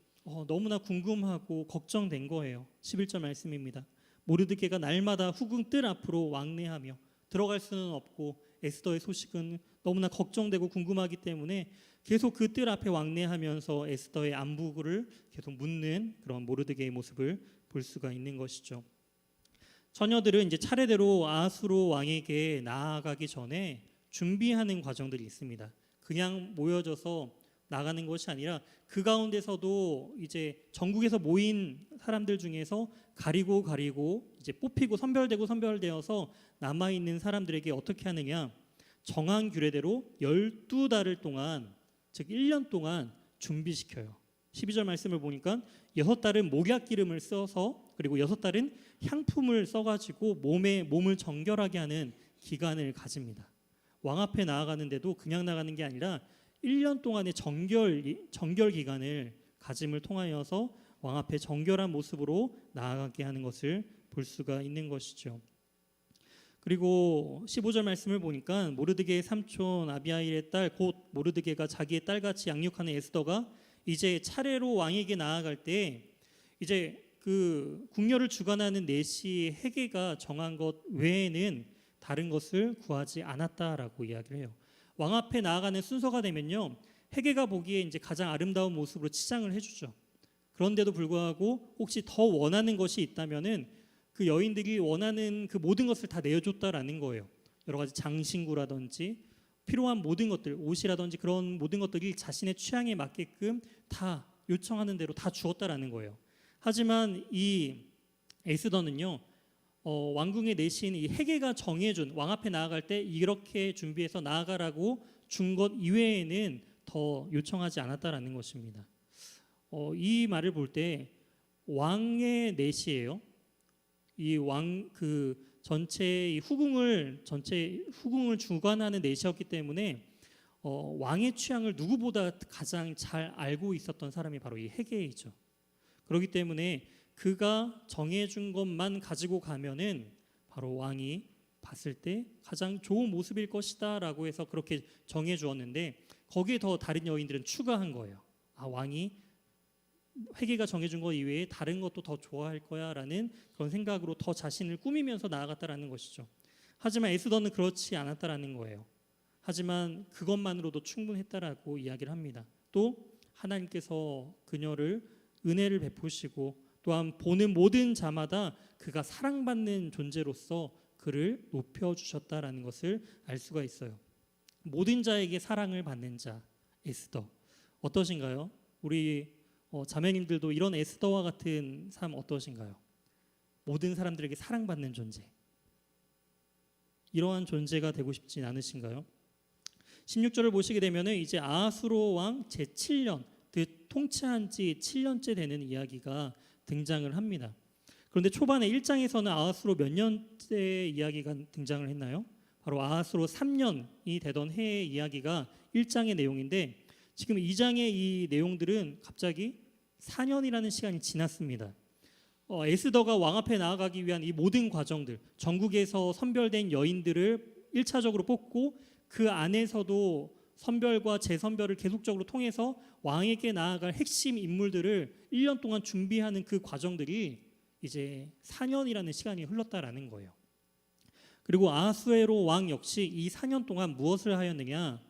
B: 너무나 궁금하고 걱정된 거예요. 11절 말씀입니다. 모르드게가 날마다 후궁 뜰 앞으로 왕래하며 들어갈 수는 없고 에스더의 소식은 너무나 걱정되고 궁금하기 때문에 계속 그 뜰 앞에 왕래하면서 에스더의 안부를 계속 묻는 그런 모르드게의 모습을 볼 수가 있는 것이죠. 처녀들은 이제 차례대로 아하수로 왕에게 나아가기 전에 준비하는 과정들이 있습니다. 그냥 모여져서 나가는 것이 아니라 그 가운데서도 이제 전국에서 모인 사람들 중에서 가리고 이제 뽑히고 선별되어서 남아 있는 사람들에게 어떻게 하느냐, 정한 규례대로 12달을 동안, 즉 1년 동안 준비시켜요. 12절 말씀을 보니까 6달은 목약 기름을 써서, 그리고 6달은 향품을 써가지고 몸을 정결하게 하는 기간을 가집니다. 왕 앞에 나아가는데도 그냥 나가는 게 아니라 1년 동안의 정결 기간을 가짐을 통하여서 왕 앞에 정결한 모습으로 나아가게 하는 것을 볼 수가 있는 것이죠. 그리고 15절 말씀을 보니까 모르드게의 삼촌 아비하일의 딸, 곧 모르드게가 자기의 딸같이 양육하는 에스더가 이제 차례로 왕에게 나아갈 때 이제 그 궁녀를 주관하는 내시 헤게가 정한 것 외에는 다른 것을 구하지 않았다라고 이야기를 해요. 왕 앞에 나아가는 순서가 되면요, 헤게가 보기에 이제 가장 아름다운 모습으로 치장을 해주죠. 그런데도 불구하고 혹시 더 원하는 것이 있다면은 그 여인들이 원하는 그 모든 것을 다 내어줬다라는 거예요. 여러 가지 장신구라든지 필요한 모든 것들, 옷이라든지 그런 모든 것들이 자신의 취향에 맞게끔 다 요청하는 대로 다 주었다라는 거예요. 하지만 이 에스더는요, 왕궁의 내신 이 헤게가 정해준 왕 앞에 나아갈 때 이렇게 준비해서 나아가라고 준 것 이외에는 더 요청하지 않았다라는 것입니다. 이 말을 볼 때 왕의 내시예요. 이 왕 그 전체 후궁을 주관하는 내시였기 때문에 왕의 취향을 누구보다 가장 잘 알고 있었던 사람이 바로 이 헤게이죠. 그렇기 때문에 그가 정해준 것만 가지고 가면은 바로 왕이 봤을 때 가장 좋은 모습일 것이다라고 해서 그렇게 정해 주었는데 거기에 더 다른 여인들은 추가한 거예요. 왕이 회개가 정해준 것 이외에 다른 것도 더 좋아할 거야라는 그런 생각으로 더 자신을 꾸미면서 나아갔다라는 것이죠. 하지만 에스더는 그렇지 않았다라는 거예요. 하지만 그것만으로도 충분했다라고 이야기를 합니다. 또 하나님께서 그녀를 은혜를 베푸시고 또한 보는 모든 자마다 그가 사랑받는 존재로서 그를 높여주셨다라는 것을 알 수가 있어요. 모든 자에게 사랑을 받는 자 에스더 어떠신가요? 우리 자매님들도 이런 에스더와 같은 삶 어떠신가요? 모든 사람들에게 사랑받는 존재, 이러한 존재가 되고 싶진 않으신가요? 16절을 보시게 되면 이제 아하수로 왕 제7년 통치한 지 7년째 되는 이야기가 등장을 합니다. 그런데 초반에 1장에서는 아하수로 몇 년째 이야기가 등장을 했나요? 바로 아하수로 3년이 되던 해의 이야기가 1장의 내용인데 지금 2장의 이 내용들은 갑자기 4년이라는 시간이 지났습니다. 에스더가 왕 앞에 나아가기 위한 이 모든 과정들, 전국에서 선별된 여인들을 1차적으로 뽑고 그 안에서도 선별과 재선별을 계속적으로 통해서 왕에게 나아갈 핵심 인물들을 1년 동안 준비하는 그 과정들이 이제 4년이라는 시간이 흘렀다라는 거예요. 그리고 아하수에로 왕 역시 이 4년 동안 무엇을 하였느냐?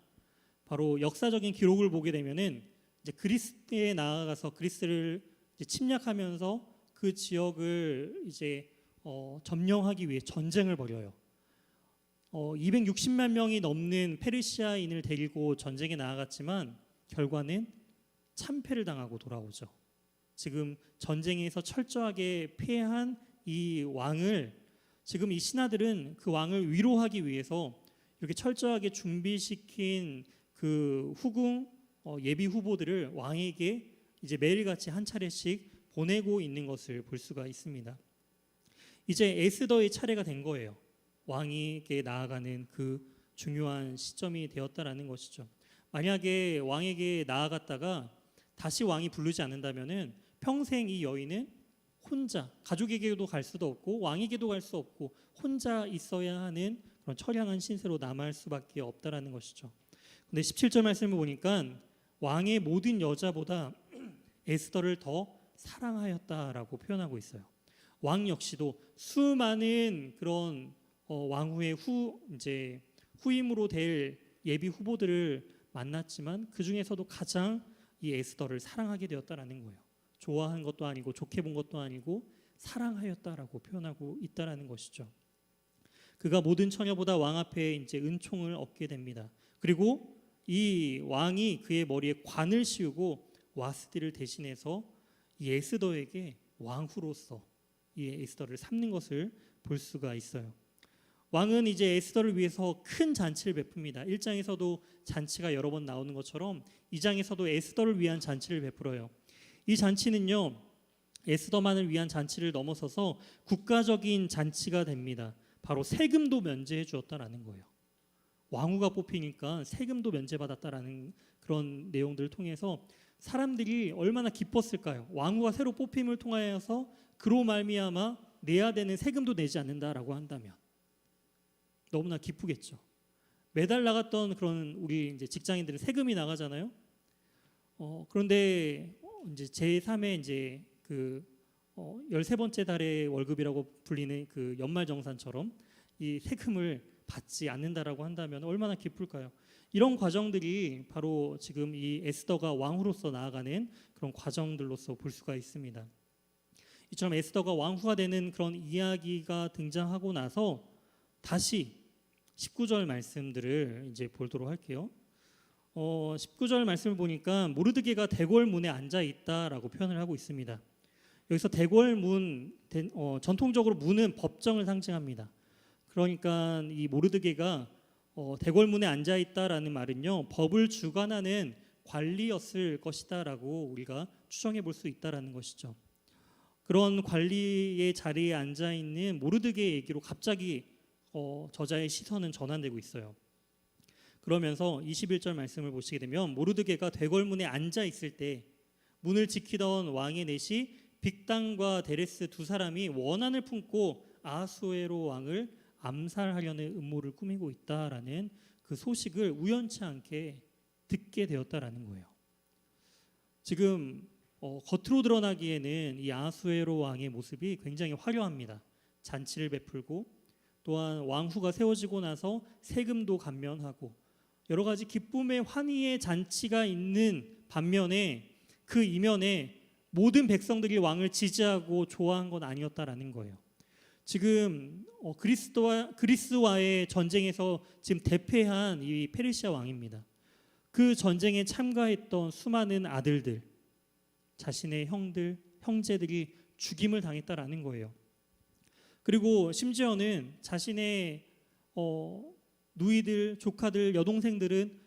B: 바로 역사적인 기록을 보게 되면은 이제 그리스에 나아가서 그리스를 이제 침략하면서 그 지역을 이제 점령하기 위해 전쟁을 벌여요. 260만 명이 넘는 페르시아인을 데리고 전쟁에 나아갔지만 결과는 참패를 당하고 돌아오죠. 지금 전쟁에서 철저하게 패한 이 왕을 지금 이 신하들은 그 왕을 위로하기 위해서 이렇게 철저하게 준비시킨 그 후궁 예비 후보들을 왕에게 이제 매일같이 한 차례씩 보내고 있는 것을 볼 수가 있습니다. 이제 에스더의 차례가 된 거예요. 왕에게 나아가는 그 중요한 시점이 되었다라는 것이죠. 만약에 왕에게 나아갔다가 다시 왕이 부르지 않는다면은 평생 이 여인은 혼자 가족에게도 갈 수도 없고 왕에게도 갈 수 없고 혼자 있어야 하는 그런 처량한 신세로 남을 수밖에 없다라는 것이죠. 근데 17절 말씀을 보니까 왕의 모든 여자보다 에스더를 더 사랑하였다라고 표현하고 있어요. 왕 역시도 수많은 그런 왕후의 이제 후임으로 될 예비 후보들을 만났지만 그 중에서도 가장 이 에스더를 사랑하게 되었다라는 거예요. 좋아한 것도 아니고 좋게 본 것도 아니고 사랑하였다라고 표현하고 있다라는 것이죠. 그가 모든 처녀보다 왕 앞에 이제 은총을 얻게 됩니다. 그리고 이 왕이 그의 머리에 관을 씌우고 와스디를 대신해서 이 에스더에게 왕후로서 이 에스더를 삼는 것을 볼 수가 있어요. 왕은 이제 에스더를 위해서 큰 잔치를 베풉니다. 1장에서도 잔치가 여러 번 나오는 것처럼 2장에서도 에스더를 위한 잔치를 베풀어요. 이 잔치는요, 에스더만을 위한 잔치를 넘어서서 국가적인 잔치가 됩니다. 바로 세금도 면제해 주었다라는 거예요. 왕후가 뽑히니까 세금도 면제받았다라는 그런 내용들을 통해서 사람들이 얼마나 기뻤을까요? 왕후가 새로 뽑힘을 통하여서 그로 말미암아 내야 되는 세금도 내지 않는다라고 한다면 너무나 기쁘겠죠. 매달 나갔던 그런 우리 이제 직장인들은 세금이 나가잖아요. 그런데 이제 제3의 이제 그 13번째 달의 월급이라고 불리는 그 연말정산처럼 이 세금을 받지 않는다라고 한다면 얼마나 기쁠까요? 이런 과정들이 바로 지금 이 에스더가 왕후로서 나아가는 그런 과정들로서 볼 수가 있습니다. 이처럼 에스더가 왕후가 되는 그런 이야기가 등장하고 나서 다시 19절 말씀들을 이제 보도록 할게요. 19절 말씀을 보니까 모르드게가 대궐 문에 앉아 있다라고 표현을 하고 있습니다. 여기서 대궐문, 전통적으로 문은 법정을 상징합니다. 그러니까 이 모르드게가 대궐문에 앉아 있다라는 말은요, 법을 주관하는 관리였을 것이다라고 우리가 추정해 볼 수 있다라는 것이죠. 그런 관리의 자리에 앉아 있는 모르드게에게로 갑자기 저자의 시선은 전환되고 있어요. 그러면서 21절 말씀을 보시게 되면 모르드게가 대궐문에 앉아 있을 때 문을 지키던 왕의 넷이 빅단과 데레스 두 사람이 원한을 품고 아하수에로 왕을 암살하려는 음모를 꾸미고 있다라는 그 소식을 우연치 않게 듣게 되었다라는 거예요. 지금 겉으로 드러나기에는 이 아하수에로 왕의 모습이 굉장히 화려합니다. 잔치를 베풀고 또한 왕후가 세워지고 나서 세금도 감면하고 여러 가지 기쁨의 환희의 잔치가 있는 반면에 그 이면에 모든 백성들이 왕을 지지하고 좋아한 건 아니었다라는 거예요. 지금 그리스와의 전쟁에서 지금 대패한 이 페르시아 왕입니다. 그 전쟁에 참가했던 수많은 아들들, 자신의 형제들이 죽임을 당했다라는 거예요. 그리고 심지어는 자신의 누이들, 조카들, 여동생들은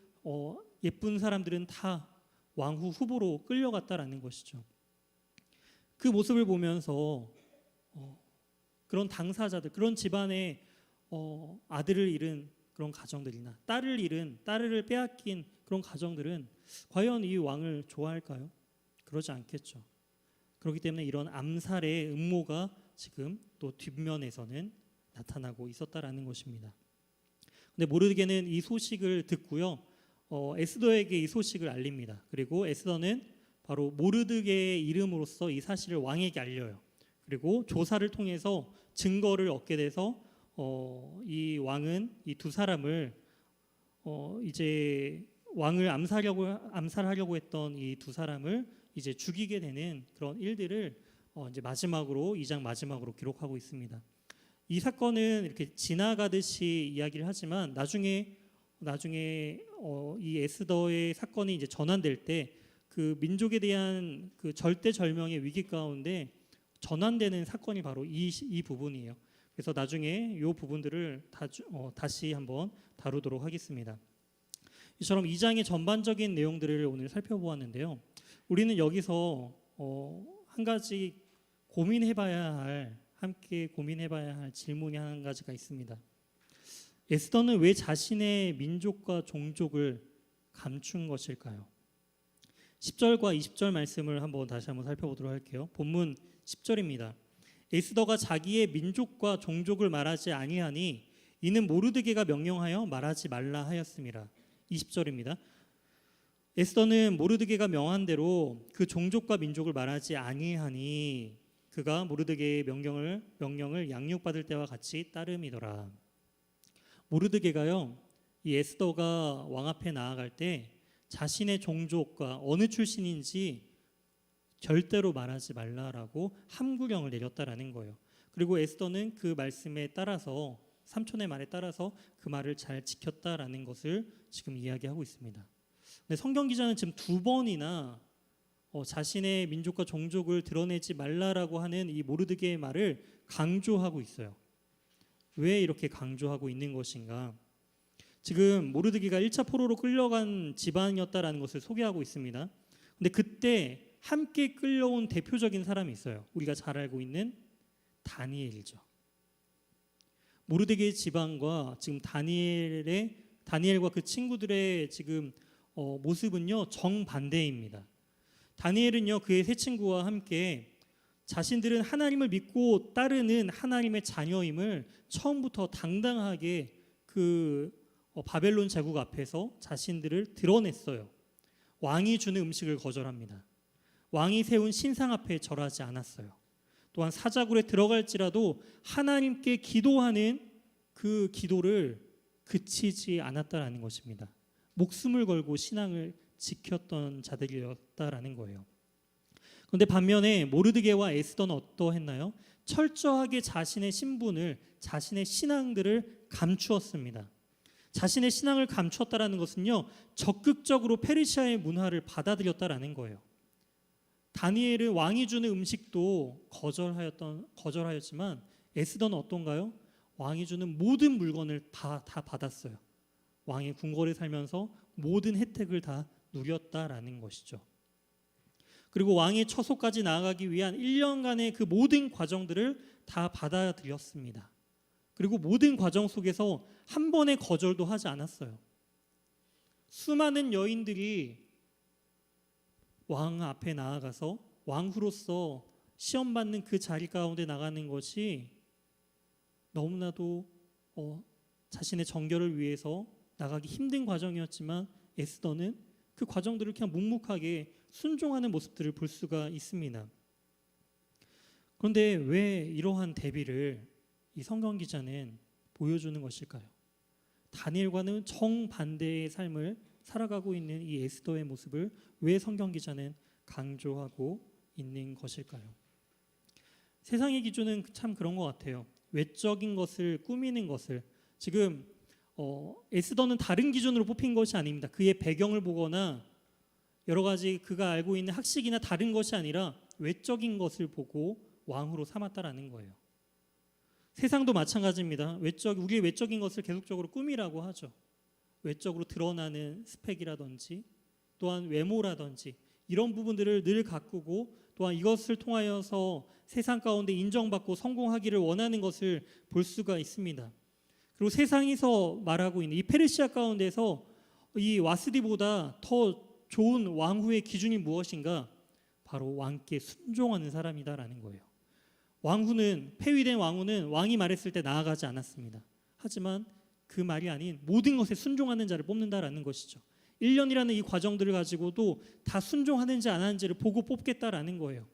B: 예쁜 사람들은 다 왕후 후보로 끌려갔다라는 것이죠. 그 모습을 보면서 그런 당사자들, 그런 집안의 아들을 잃은 그런 가정들이나 딸을 빼앗긴 그런 가정들은 과연 이 왕을 좋아할까요? 그러지 않겠죠. 그렇기 때문에 이런 암살의 음모가 지금 또 뒷면에서는 나타나고 있었다라는 것입니다. 근데 모르드게는 이 소식을 듣고요, 에스더에게 이 소식을 알립니다. 그리고 에스더는 바로 모르드게의 이름으로써 이 사실을 왕에게 알려요. 그리고 조사를 통해서 증거를 얻게 돼서 이 왕은 이 두 사람을 이제 왕을 암살하려고 했던 이 두 사람을 이제 죽이게 되는 그런 일들을 이제 마지막으로 2장 마지막으로 기록하고 있습니다. 이 사건은 이렇게 지나가듯이 이야기를 하지만 나중에 이 에스더의 사건이 이제 전환될 때 그 민족에 대한 그 절대절명의 위기 가운데 전환되는 사건이 바로 이 부분이에요. 그래서 나중에 이 부분들을 다시 한번 다루도록 하겠습니다. 이처럼 2장의 전반적인 내용들을 오늘 살펴보았는데요. 우리는 여기서 한 가지 함께 고민해봐야 할 질문이 한 가지가 있습니다. 에스더는 왜 자신의 민족과 종족을 감춘 것일까요? 10절과 20절 말씀을 다시 한번 살펴보도록 할게요. 본문 10절입니다. 에스더가 자기의 민족과 종족을 말하지 아니하니 이는 모르드게가 명령하여 말하지 말라 하였습니다. 20절입니다. 에스더는 모르드게가 명한 대로 그 종족과 민족을 말하지 아니하니 그가 모르드게의 명령을 양육받을 때와 같이 따름이더라. 모르드게가요, 이 에스더가 왕 앞에 나아갈 때 자신의 종족과 어느 출신인지 절대로 말하지 말라라고 함구령을 내렸다라는 거예요. 그리고 에스더는 그 말씀에 따라서, 삼촌의 말에 따라서 그 말을 잘 지켰다라는 것을 지금 이야기하고 있습니다. 근데 성경 기자는 지금 두 번이나 자신의 민족과 종족을 드러내지 말라라고 하는 이 모르드게의 말을 강조하고 있어요. 왜 이렇게 강조하고 있는 것인가? 지금 모르드게가 1차 포로로 끌려간 집안이었다라는 것을 소개하고 있습니다. 근데 그때 함께 끌려온 대표적인 사람이 있어요. 우리가 잘 알고 있는 다니엘이죠. 모르드게의 집안과 지금 다니엘과 그 친구들의 지금 모습은요, 정반대입니다. 다니엘은요, 그의 세 친구와 함께 자신들은 하나님을 믿고 따르는 하나님의 자녀임을 처음부터 당당하게 그 바벨론 제국 앞에서 자신들을 드러냈어요. 왕이 주는 음식을 거절합니다. 왕이 세운 신상 앞에 절하지 않았어요. 또한 사자굴에 들어갈지라도 하나님께 기도하는 그 기도를 그치지 않았다라는 것입니다. 목숨을 걸고 신앙을 지켰던 자들이었다라는 거예요. 그런데 반면에 모르드게와 에스더는 어떠했나요? 철저하게 자신의 신분을, 자신의 신앙들을 감추었습니다. 자신의 신앙을 감추었다라는 것은요, 적극적으로 페르시아의 문화를 받아들였다라는 거예요. 다니엘은 왕이 주는 음식도 거절하였지만 에스더는 어떤가요? 왕이 주는 모든 물건을 다 받았어요. 왕의 궁궐에 살면서 모든 혜택을 다 누렸다라는 것이죠. 그리고 왕의 처소까지 나아가기 위한 1년간의 그 모든 과정들을 다 받아들였습니다. 그리고 모든 과정 속에서 한 번의 거절도 하지 않았어요. 수많은 여인들이 왕 앞에 나아가서 왕후로서 시험받는 그 자리 가운데 나가는 것이 너무나도 자신의 정결을 위해서 나가기 힘든 과정이었지만 에스더는 그 과정들을 그냥 묵묵하게 순종하는 모습들을 볼 수가 있습니다. 그런데 왜 이러한 대비를 이 성경 기자는 보여주는 것일까요? 다니엘과는 정반대의 삶을 살아가고 있는 이 에스더의 모습을 왜 성경 기자는 강조하고 있는 것일까요? 세상의 기준은 참 그런 것 같아요. 외적인 것을 꾸미는 것을 지금 에스더는 다른 기준으로 뽑힌 것이 아닙니다. 그의 배경을 보거나 여러 가지 그가 알고 있는 학식이나 다른 것이 아니라 외적인 것을 보고 왕후로 삼았다라는 거예요. 세상도 마찬가지입니다. 우리의 외적인 것을 계속적으로 꾸미라고 하죠. 외적으로 드러나는 스펙이라든지 또한 외모라든지 이런 부분들을 늘 가꾸고 또한 이것을 통하여서 세상 가운데 인정받고 성공하기를 원하는 것을 볼 수가 있습니다. 그리고 세상에서 말하고 있는 이 페르시아 가운데서 이 와스디보다 더 좋은 왕후의 기준이 무엇인가? 바로 왕께 순종하는 사람이다라는 거예요. 폐위된 왕후는 왕이 말했을 때 나아가지 않았습니다. 하지만 그 말이 아닌 모든 것에 순종하는 자를 뽑는다라는 것이죠. 1년이라는 이 과정들을 가지고도 다 순종하는지 안 하는지를 보고 뽑겠다라는 거예요.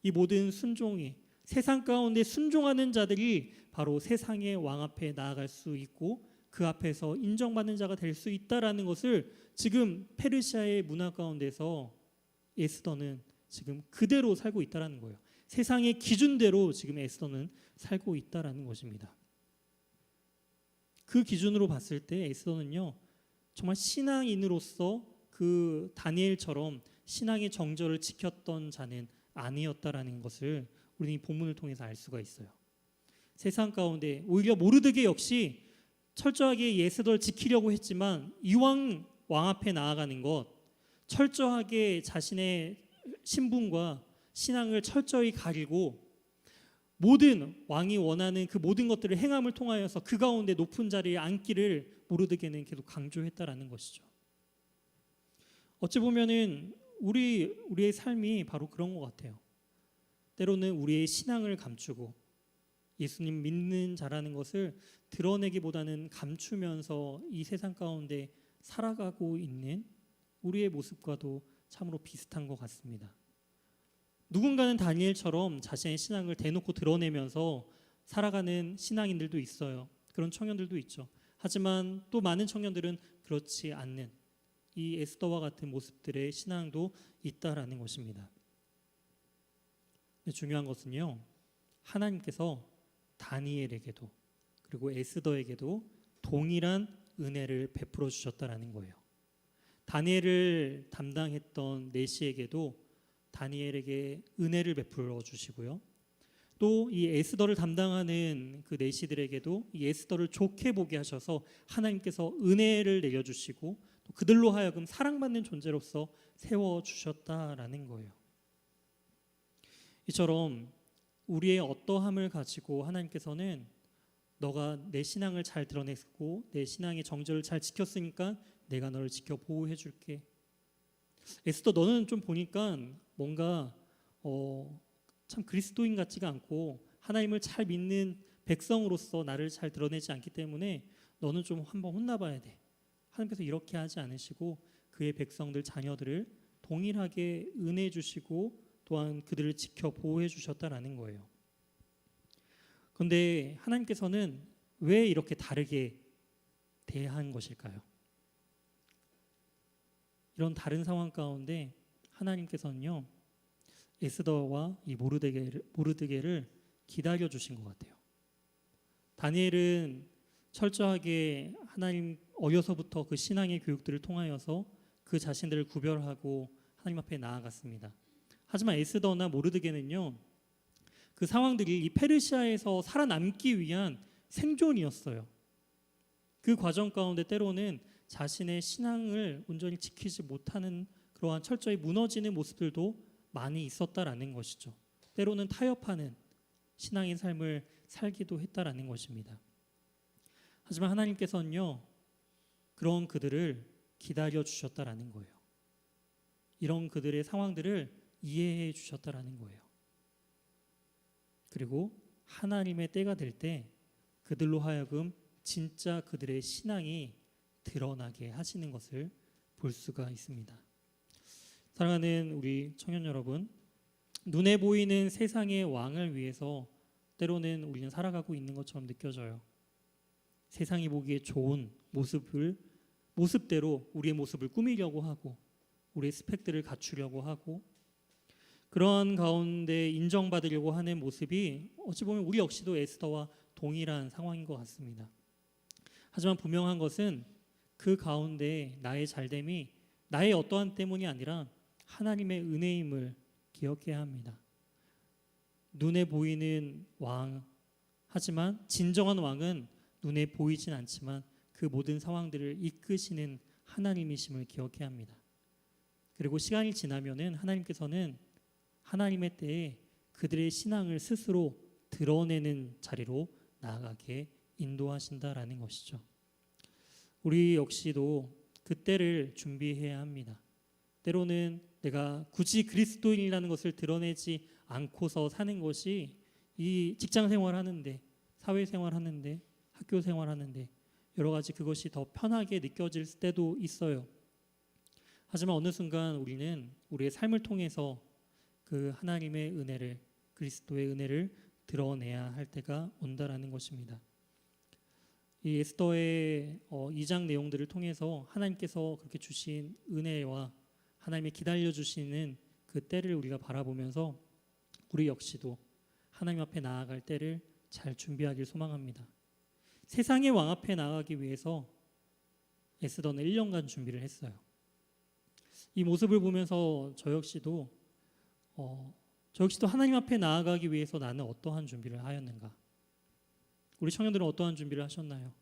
B: 이 모든 순종이 세상 가운데 순종하는 자들이 바로 세상의 왕 앞에 나아갈 수 있고 그 앞에서 인정받는 자가 될 수 있다라는 것을 지금 페르시아의 문화 가운데서 에스더는 지금 그대로 살고 있다라는 거예요. 세상의 기준대로 지금 에스더는 살고 있다라는 것입니다. 그 기준으로 봤을 때 에스더는요, 정말 신앙인으로서 그 다니엘처럼 신앙의 정절을 지켰던 자는 아니었다라는 것을 우리는 이 본문을 통해서 알 수가 있어요. 세상 가운데 오히려 모르드게 역시 철저하게 에스더를 지키려고 했지만 이왕 왕 앞에 나아가는 것, 철저하게 자신의 신분과 신앙을 철저히 가리고 모든 왕이 원하는 그 모든 것들을 행함을 통하여서 그 가운데 높은 자리에 앉기를 모르드게는 계속 강조했다라는 것이죠. 어찌 보면은 우리의 삶이 바로 그런 것 같아요. 때로는 우리의 신앙을 감추고 예수님 믿는 자라는 것을 드러내기보다는 감추면서 이 세상 가운데 살아가고 있는 우리의 모습과도 참으로 비슷한 것 같습니다. 누군가는 다니엘처럼 자신의 신앙을 대놓고 드러내면서 살아가는 신앙인들도 있어요. 그런 청년들도 있죠. 하지만 또 많은 청년들은 그렇지 않는 이 에스더와 같은 모습들의 신앙도 있다라는 것입니다. 중요한 것은요, 하나님께서 다니엘에게도 그리고 에스더에게도 동일한 은혜를 베풀어 주셨다라는 거예요. 다니엘을 담당했던 내시에게도 다니엘에게 은혜를 베풀어 주시고요. 또 이 에스더를 담당하는 그 내시들에게도 이 에스더를 좋게 보게 하셔서 하나님께서 은혜를 내려주시고 또 그들로 하여금 사랑받는 존재로서 세워주셨다라는 거예요. 이처럼 우리의 어떠함을 가지고 하나님께서는 너가 내 신앙을 잘 드러냈고 내 신앙의 정절을 잘 지켰으니까 내가 너를 지켜 보호해 줄게. 에스더 너는 좀 보니까 뭔가 참 그리스도인 같지가 않고 하나님을 잘 믿는 백성으로서 나를 잘 드러내지 않기 때문에 너는 좀 한번 혼나봐야 돼. 하나님께서 이렇게 하지 않으시고 그의 백성들 자녀들을 동일하게 은혜 주시고 또한 그들을 지켜 보호해 주셨다라는 거예요. 그런데 하나님께서는 왜 이렇게 다르게 대한 것일까요? 이런 다른 상황 가운데 하나님께서는요, 에스더와 이 모르드게를 기다려 주신 것 같아요. 다니엘은 철저하게 하나님 어려서부터 그 신앙의 교육들을 통하여서 그 자신들을 구별하고 하나님 앞에 나아갔습니다. 하지만 에스더나 모르드게는요, 그 상황들이 이 페르시아에서 살아남기 위한 생존이었어요. 그 과정 가운데 때로는 자신의 신앙을 온전히 지키지 못하는 그러한 철저히 무너지는 모습들도 많이 있었다라는 것이죠. 때로는 타협하는 신앙의 삶을 살기도 했다라는 것입니다. 하지만 하나님께서는요, 그런 그들을 기다려 주셨다라는 거예요. 이런 그들의 상황들을 이해해 주셨다라는 거예요. 그리고 하나님의 때가 될 때 그들로 하여금 진짜 그들의 신앙이 드러나게 하시는 것을 볼 수가 있습니다. 사랑하는 우리 청년 여러분, 눈에 보이는 세상의 왕을 위해서 때로는 우리는 살아가고 있는 것처럼 느껴져요. 세상이 보기에 좋은 모습대로 우리의 모습을 꾸미려고 하고 우리의 스펙들을 갖추려고 하고 그런 가운데 인정받으려고 하는 모습이 어찌 보면 우리 역시도 에스더와 동일한 상황인 것 같습니다. 하지만 분명한 것은 그 가운데 나의 잘됨이 나의 어떠한 때문이 아니라 하나님의 은혜임을 기억해야 합니다. 눈에 보이는 왕, 하지만 진정한 왕은 눈에 보이진 않지만 그 모든 상황들을 이끄시는 하나님이심을 기억해야 합니다. 그리고 시간이 지나면은 하나님께서는 하나님의 때에 그들의 신앙을 스스로 드러내는 자리로 나아가게 인도하신다라는 것이죠. 우리 역시도 그 때를 준비해야 합니다. 때로는 내가 굳이 그리스도인이라는 것을 드러내지 않고서 사는 것이 이 직장 생활하는데, 사회 생활하는데, 학교 생활하는데 여러 가지 그것이 더 편하게 느껴질 때도 있어요. 하지만 어느 순간 우리는 우리의 삶을 통해서 그 하나님의 은혜를, 그리스도의 은혜를 드러내야 할 때가 온다라는 것입니다. 이 에스더의 2장 내용들을 통해서 하나님께서 그렇게 주신 은혜와 하나님의 기다려 주시는 그 때를 우리가 바라보면서 우리 역시도 하나님 앞에 나아갈 때를 잘 준비하길 소망합니다. 세상의 왕 앞에 나아가기 위해서 에스더는 1년간 준비를 했어요. 이 모습을 보면서 저 역시도 하나님 앞에 나아가기 위해서 나는 어떠한 준비를 하였는가? 우리 청년들은 어떠한 준비를 하셨나요?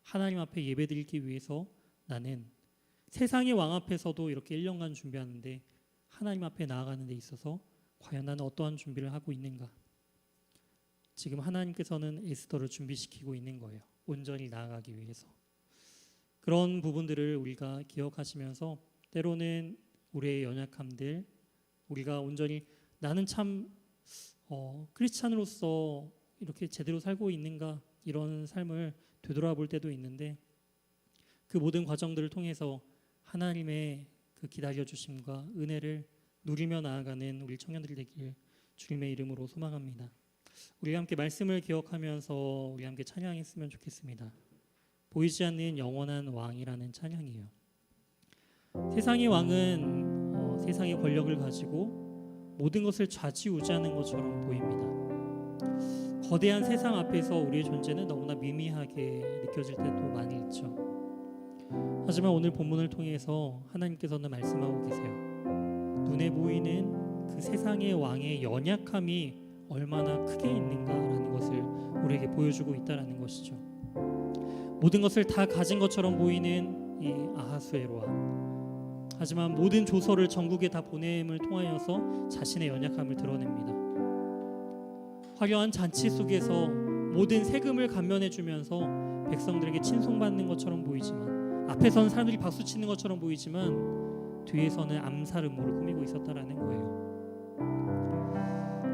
B: 하나님 앞에 예배드리기 위해서 나는 세상의 왕 앞에서도 이렇게 1년간 준비하는데 하나님 앞에 나아가는 데 있어서 과연 나는 어떠한 준비를 하고 있는가? 지금 하나님께서는 에스더를 준비시키고 있는 거예요. 온전히 나아가기 위해서. 그런 부분들을 우리가 기억하시면서 때로는 우리의 연약함들, 우리가 온전히 나는 참 크리스찬으로서 이렇게 제대로 살고 있는가, 이런 삶을 되돌아볼 때도 있는데 그 모든 과정들을 통해서 하나님의 그 기다려주심과 은혜를 누리며 나아가는 우리 청년들이 되길 주님의 이름으로 소망합니다. 우리 함께 말씀을 기억하면서 우리 함께 찬양했으면 좋겠습니다. 보이지 않는 영원한 왕이라는 찬양이에요. 세상의 왕은 세상의 권력을 가지고 모든 것을 좌지우지하는 것처럼 보입니다. 거대한 세상 앞에서 우리의 존재는 너무나 미미하게 느껴질 때도 많이 있죠. 하지만 오늘 본문을 통해서 하나님께서는 말씀하고 계세요. 눈에 보이는 그 세상의 왕의 연약함이 얼마나 크게 있는가라는 것을 우리에게 보여주고 있다라는 것이죠. 모든 것을 다 가진 것처럼 보이는 이 아하수에로와, 하지만 모든 조서를 전국에 다 보냄을 통하여서 자신의 연약함을 드러냅니다. 화려한 잔치 속에서 모든 세금을 감면해 주면서 백성들에게 친송받는 것처럼 보이지만, 앞에서는 사람들이 박수치는 것처럼 보이지만 뒤에서는 암살 음모를 꾸미고 있었다라는 거예요.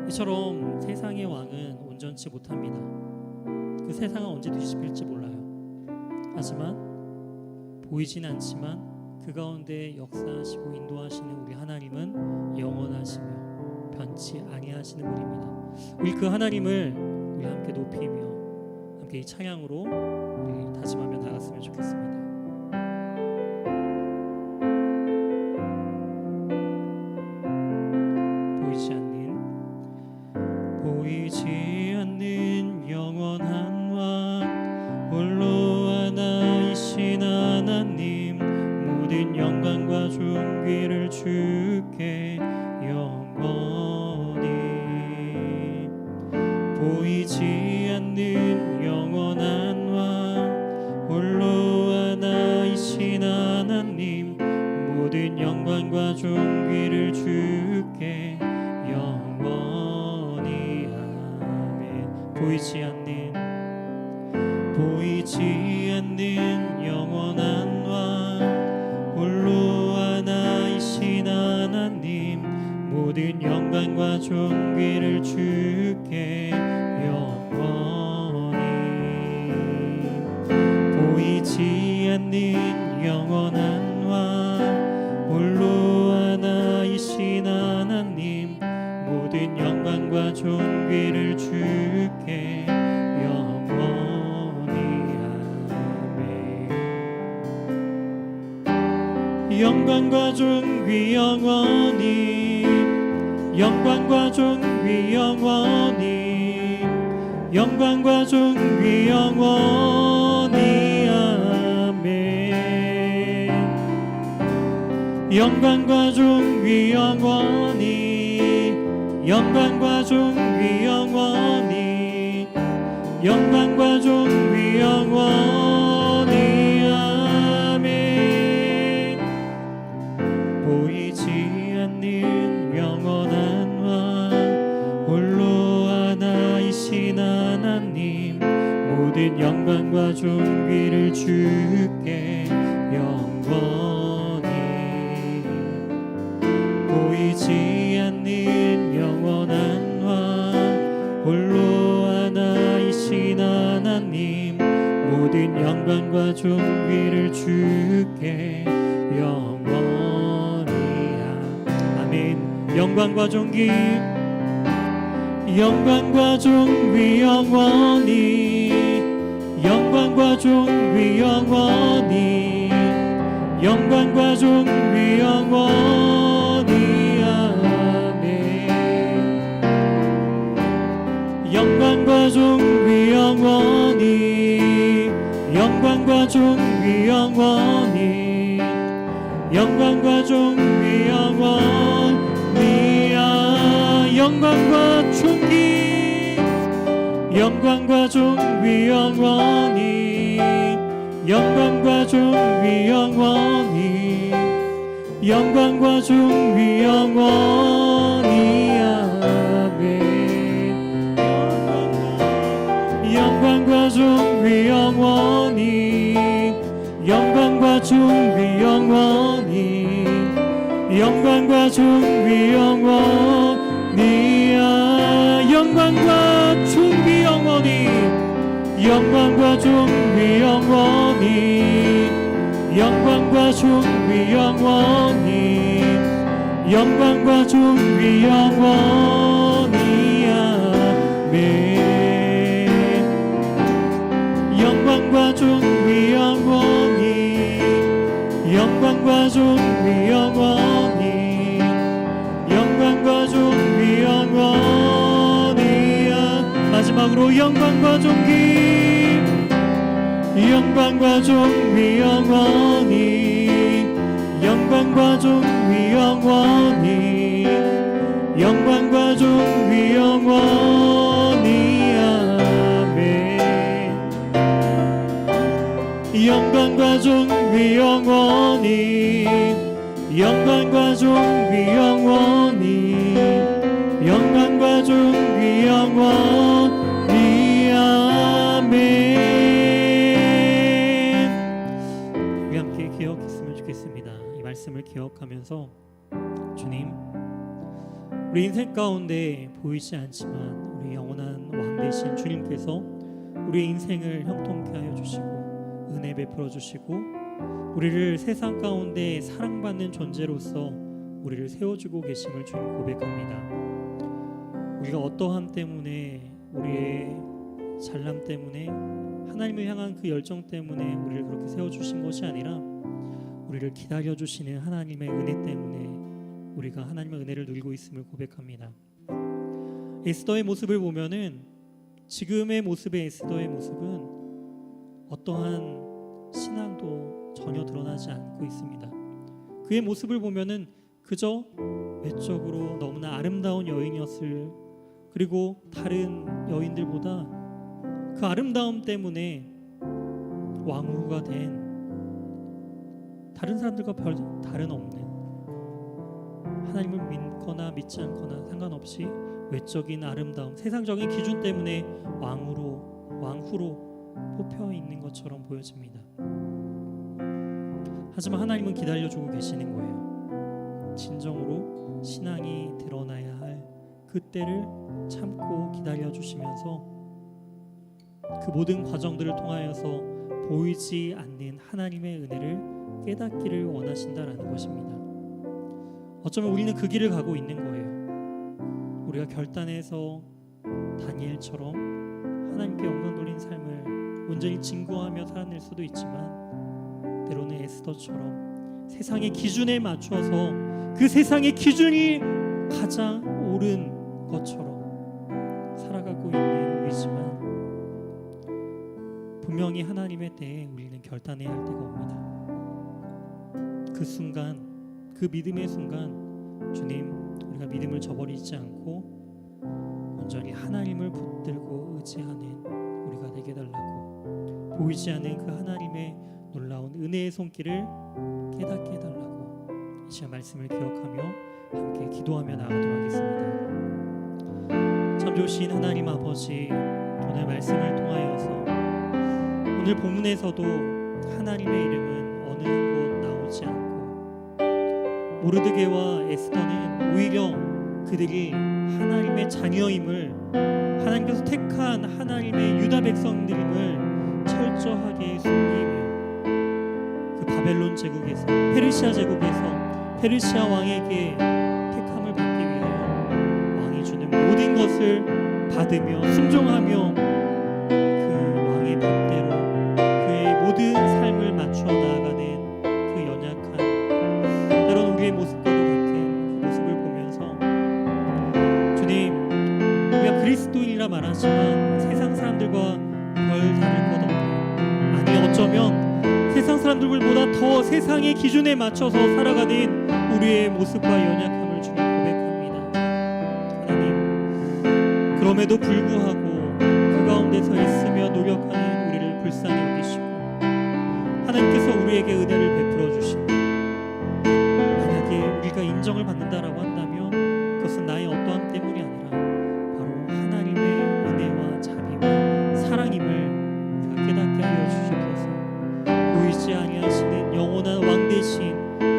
B: 이처럼 세상의 왕은 온전치 못합니다. 그 세상은 언제 뒤집힐지 몰라요. 하지만 보이진 않지만 그 가운데 역사하시고 인도하시는 우리 하나님은 영원하시며 변치 아니하시는 분입니다. 우리 그 하나님을 우리 함께 높이며 함께 이 찬양으로 우리 다짐하며 나갔으면 좋겠습니다. 보이지 않는 영원한 왕, 홀로 하나이신 하나님, 모든 영광과 존귀를 주께 영원 보이지 않는 영원한 왕 홀로 하나이신 하나님 모든 영광과 존귀를 주께 영원히 아멘. 보이지 않는 영원한 왕 홀로 하나이신 하나님 모든 영광과 존귀를 주께 영원히 보이지 않는 영원한 왕 홀로 하나이신 하나님 모든 영광과 존귀를 주께 영원히 아멘. 영광과 존귀 영원히 영광과 존귀 영원히 영광과 존귀 영원히 아멘. 영광과 존귀 영원히 영광과 존귀 영원히 영광과 존귀 영원히 아멘. 보이지 않는 영원한 왕 홀로 하나이신 하나님 모든 영광과 존귀를 주께 영원히 보이지 않는 영원한 왕 홀로 하나이신 하나님 모든 영광과 존귀를 주께 영원히 아멘. 영광과 존귀 영광과 존귀 영원히 영광과 존귀 영원히 영광과 존귀 영원히 아멘. 영광과 존귀 영원히 영광과 존귀 영원히 영광과 존귀 영원히 영광과 존귀 영광과 존귀 영원히 영광과 존귀 영원히 영광과 존귀 영원히 아멘. 영광과 존귀 영원히 영광과 존귀 영원히 영광과 존귀 영원히 영광과 존귀 영원히 영광과 존귀 영원히 영광과 존귀 영원히 영광과 존귀 영원히 아멘. 영광과 존귀 영원히 영광과 존귀 영원히 영광과 존귀 영원히 마지막으로 영광과 존귀 영광과 존귀 영원히 영광과 존귀 영원히 영광과 존귀 영원히 아멘. 영광과 존귀 영원히 영광과 존귀 영원히 영광과 존귀 영원히 아멘. 우리 함께 기억했으면 좋겠습니다. 이 말씀을 기억하면서 주님, 우리 인생 가운데 보이지 않지만 우리 영원한 왕 되신 주님께서 우리 인생을 형통케 하여 주시고 은혜 베풀어 주시고 우리를 세상 가운데 사랑받는 존재로서 우리를 세워주고 계심을 주님 고백합니다. 우리가 어떠함 때문에 우리의 잘남 때문에 하나님을 향한 그 열정 때문에 우리를 그렇게 세워주신 것이 아니라 우리를 기다려주시는 하나님의 은혜 때문에 우리가 하나님의 은혜를 누리고 있음을 고백합니다. 에스더의 모습을 보면은 지금의 모습의 에스더의 모습은 어떠한 신앙도 전혀 드러나지 않고 있습니다. 그의 모습을 보면은 그저 외적으로 너무나 아름다운 여인이었을 그리고 다른 여인들보다 그 아름다움 때문에 왕후가 된 다른 사람들과 별 다른 없는, 하나님을 믿거나 믿지 않거나 상관없이 외적인 아름다움, 세상적인 기준 때문에 왕후로 뽑혀 있는 것처럼 보여집니다. 하지만 하나님은 기다려주고 계시는 거예요. 진정으로 신앙이 드러나야 할 그때를 참고 기다려주시면서 그 모든 과정들을 통하여서 보이지 않는 하나님의 은혜를 깨닫기를 원하신다라는 것입니다. 어쩌면 우리는 그 길을 가고 있는 거예요. 우리가 결단해서 다니엘처럼 하나님께 영광 돌린 삶을 온전히 증거하며 살아낼 수도 있지만, 때로는 에스더처럼 세상의 기준에 맞춰서 그 세상의 기준이 가장 옳은 것처럼 살아가고 있는 우리지만, 분명히 하나님의 때에 우리는 결단해야 할 때가 옵니다. 그 순간, 그 믿음의 순간, 주님, 우리가 믿음을 저버리지 않고 온전히 하나님을 붙들고 의지하는 우리가 되게 달라고, 보이지 않는 그 하나님의 놀라운 은혜의 손길을 깨닫게 해달라고 이 시간 말씀을 기억하며 함께 기도하며 나가도록 하겠습니다. 참 좋으신 하나님 아버지, 오늘 말씀을 통하여서 오늘 본문에서도 하나님의 이름은 어느 한 곳 나오지 않고, 모르드게와 에스더는 오히려 그들이 하나님의 자녀임을, 하나님께서 택한 하나님의 유다 백성들임을 철저하게 숨기며 그 바벨론 제국에서, 페르시아 제국에서 페르시아 왕에게 택함을 받기 위하여 왕이 주는 모든 것을 받으며 순종하며 그 왕의 법대로 그의 모든 삶을 맞추어 나아가는 그 연약한, 때로는 우리의 모습과도 같은 그 모습을 보면서, 주님, 우리가 그리스도인이라 말하지만 세상 사람들과 별 다를 것 없고, 아니 어쩌면 세상 사람들보다 더 세상의 기준에 맞춰서 살아가는 우리의 모습과 연약함을 주님 고백합니다. 하나님, 그럼에도 불구하고 그 가운데서 애쓰며 노력하는 우리를 불쌍히 여기시고 하나님께서 우리에게 은혜를 베풀어 주시고, 만약에 우리가 인정을 받는다라고 한다면 그것은 나의 어떠함 때문이 아니라 바로 하나님의 은혜와 자비와 사랑임을 우리가 깨닫게 하여 주시옵소서. 보이지 아니하시는 영원한 왕 되신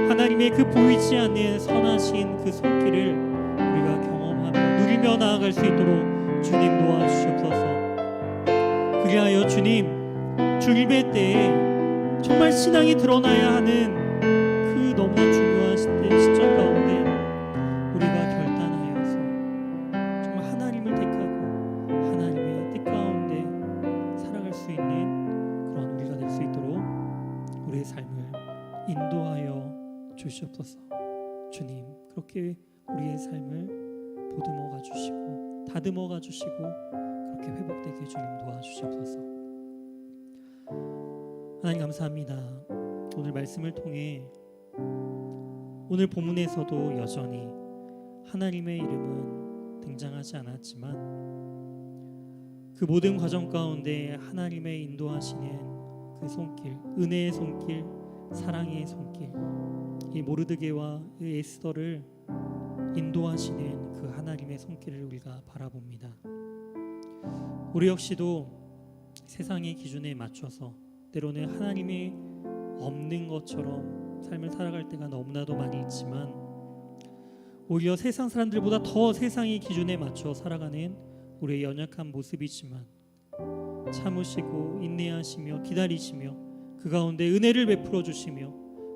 B: 하나님의 그 보이지 않는 선하신 그 손길을 우리가 경험하며 누리며 나아갈 수 있도록 주님 도와주시옵소서. 그리하여 주님, 주님의 때에 정말 신앙이 드러나야 하는 그 너무나 중요한 시점 가운데 우리가 결단하여서 정말 하나님을 택하고 하나님의 뜻 가운데 살아갈 수 있는 그런 우리가 될 수 있도록 우리의 삶을 인도하여 주시옵소서. 주님, 그렇게 우리의 삶을 보듬어가 주시고 다듬어가 주시고 그렇게 회복되게 주님 도와주시옵소서. 하나님 감사합니다. 오늘 말씀을 통해 오늘 본문에서도 여전히 하나님의 이름은 등장하지 않았지만 그 모든 과정 가운데 하나님의 인도하시는 그 손길, 은혜의 손길, 사랑의 손길, 이 모르드게와 이 에스더를 인도하시는 그 하나님의 손길을 우리가 바라봅니다. 우리 역시도 세상의 기준에 맞춰서 때로는 하나님이 없는 것처럼 삶을 살아갈 때가 너무나도 많이 있지만, 오히려 세상 사람들보다 더 세상의 기준에 맞춰 살아가는 우리의 연약한 모습이지만 참으시고 인내하시며 기다리시며 그 가운데 은혜를 베풀어 주시며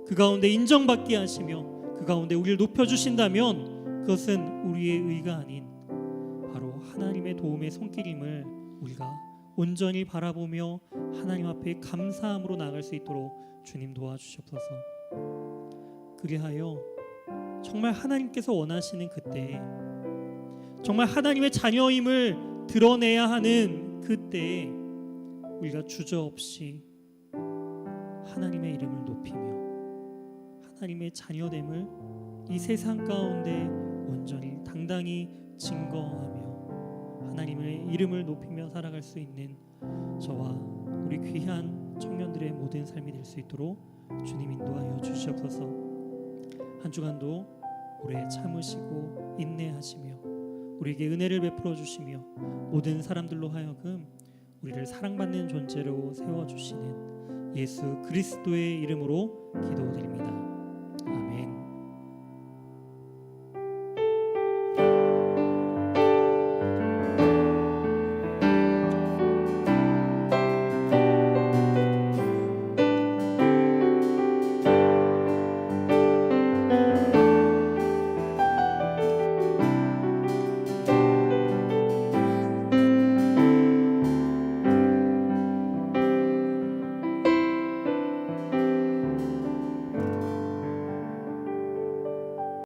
B: 그 가운데 인정받게 하시며 그 가운데 우리를 높여주신다면 그것은 우리의 의가 아닌 바로 하나님의 도움의 손길임을 우리가 온전히 바라보며 하나님 앞에 감사함으로 나아갈 수 있도록 주님 도와주시옵소서. 그리하여 정말 하나님께서 원하시는 그때에, 정말 하나님의 자녀임을 드러내야 하는 그때에 우리가 주저없이 하나님의 이름을 높이며 하나님의 자녀됨을 이 세상 가운데 온전히 당당히 증거하며 하나님의 이름을 높이며 살아갈 수 있는 저와 우리 귀한 청년들의 모든 삶이 될 수 있도록 주님 인도하여 주시옵소서. 한 주간도 오래 참으시고 인내하시며 우리에게 은혜를 베풀어 주시며 모든 사람들로 하여금 우리를 사랑받는 존재로 세워주시는 예수 그리스도의 이름으로 기도드립니다.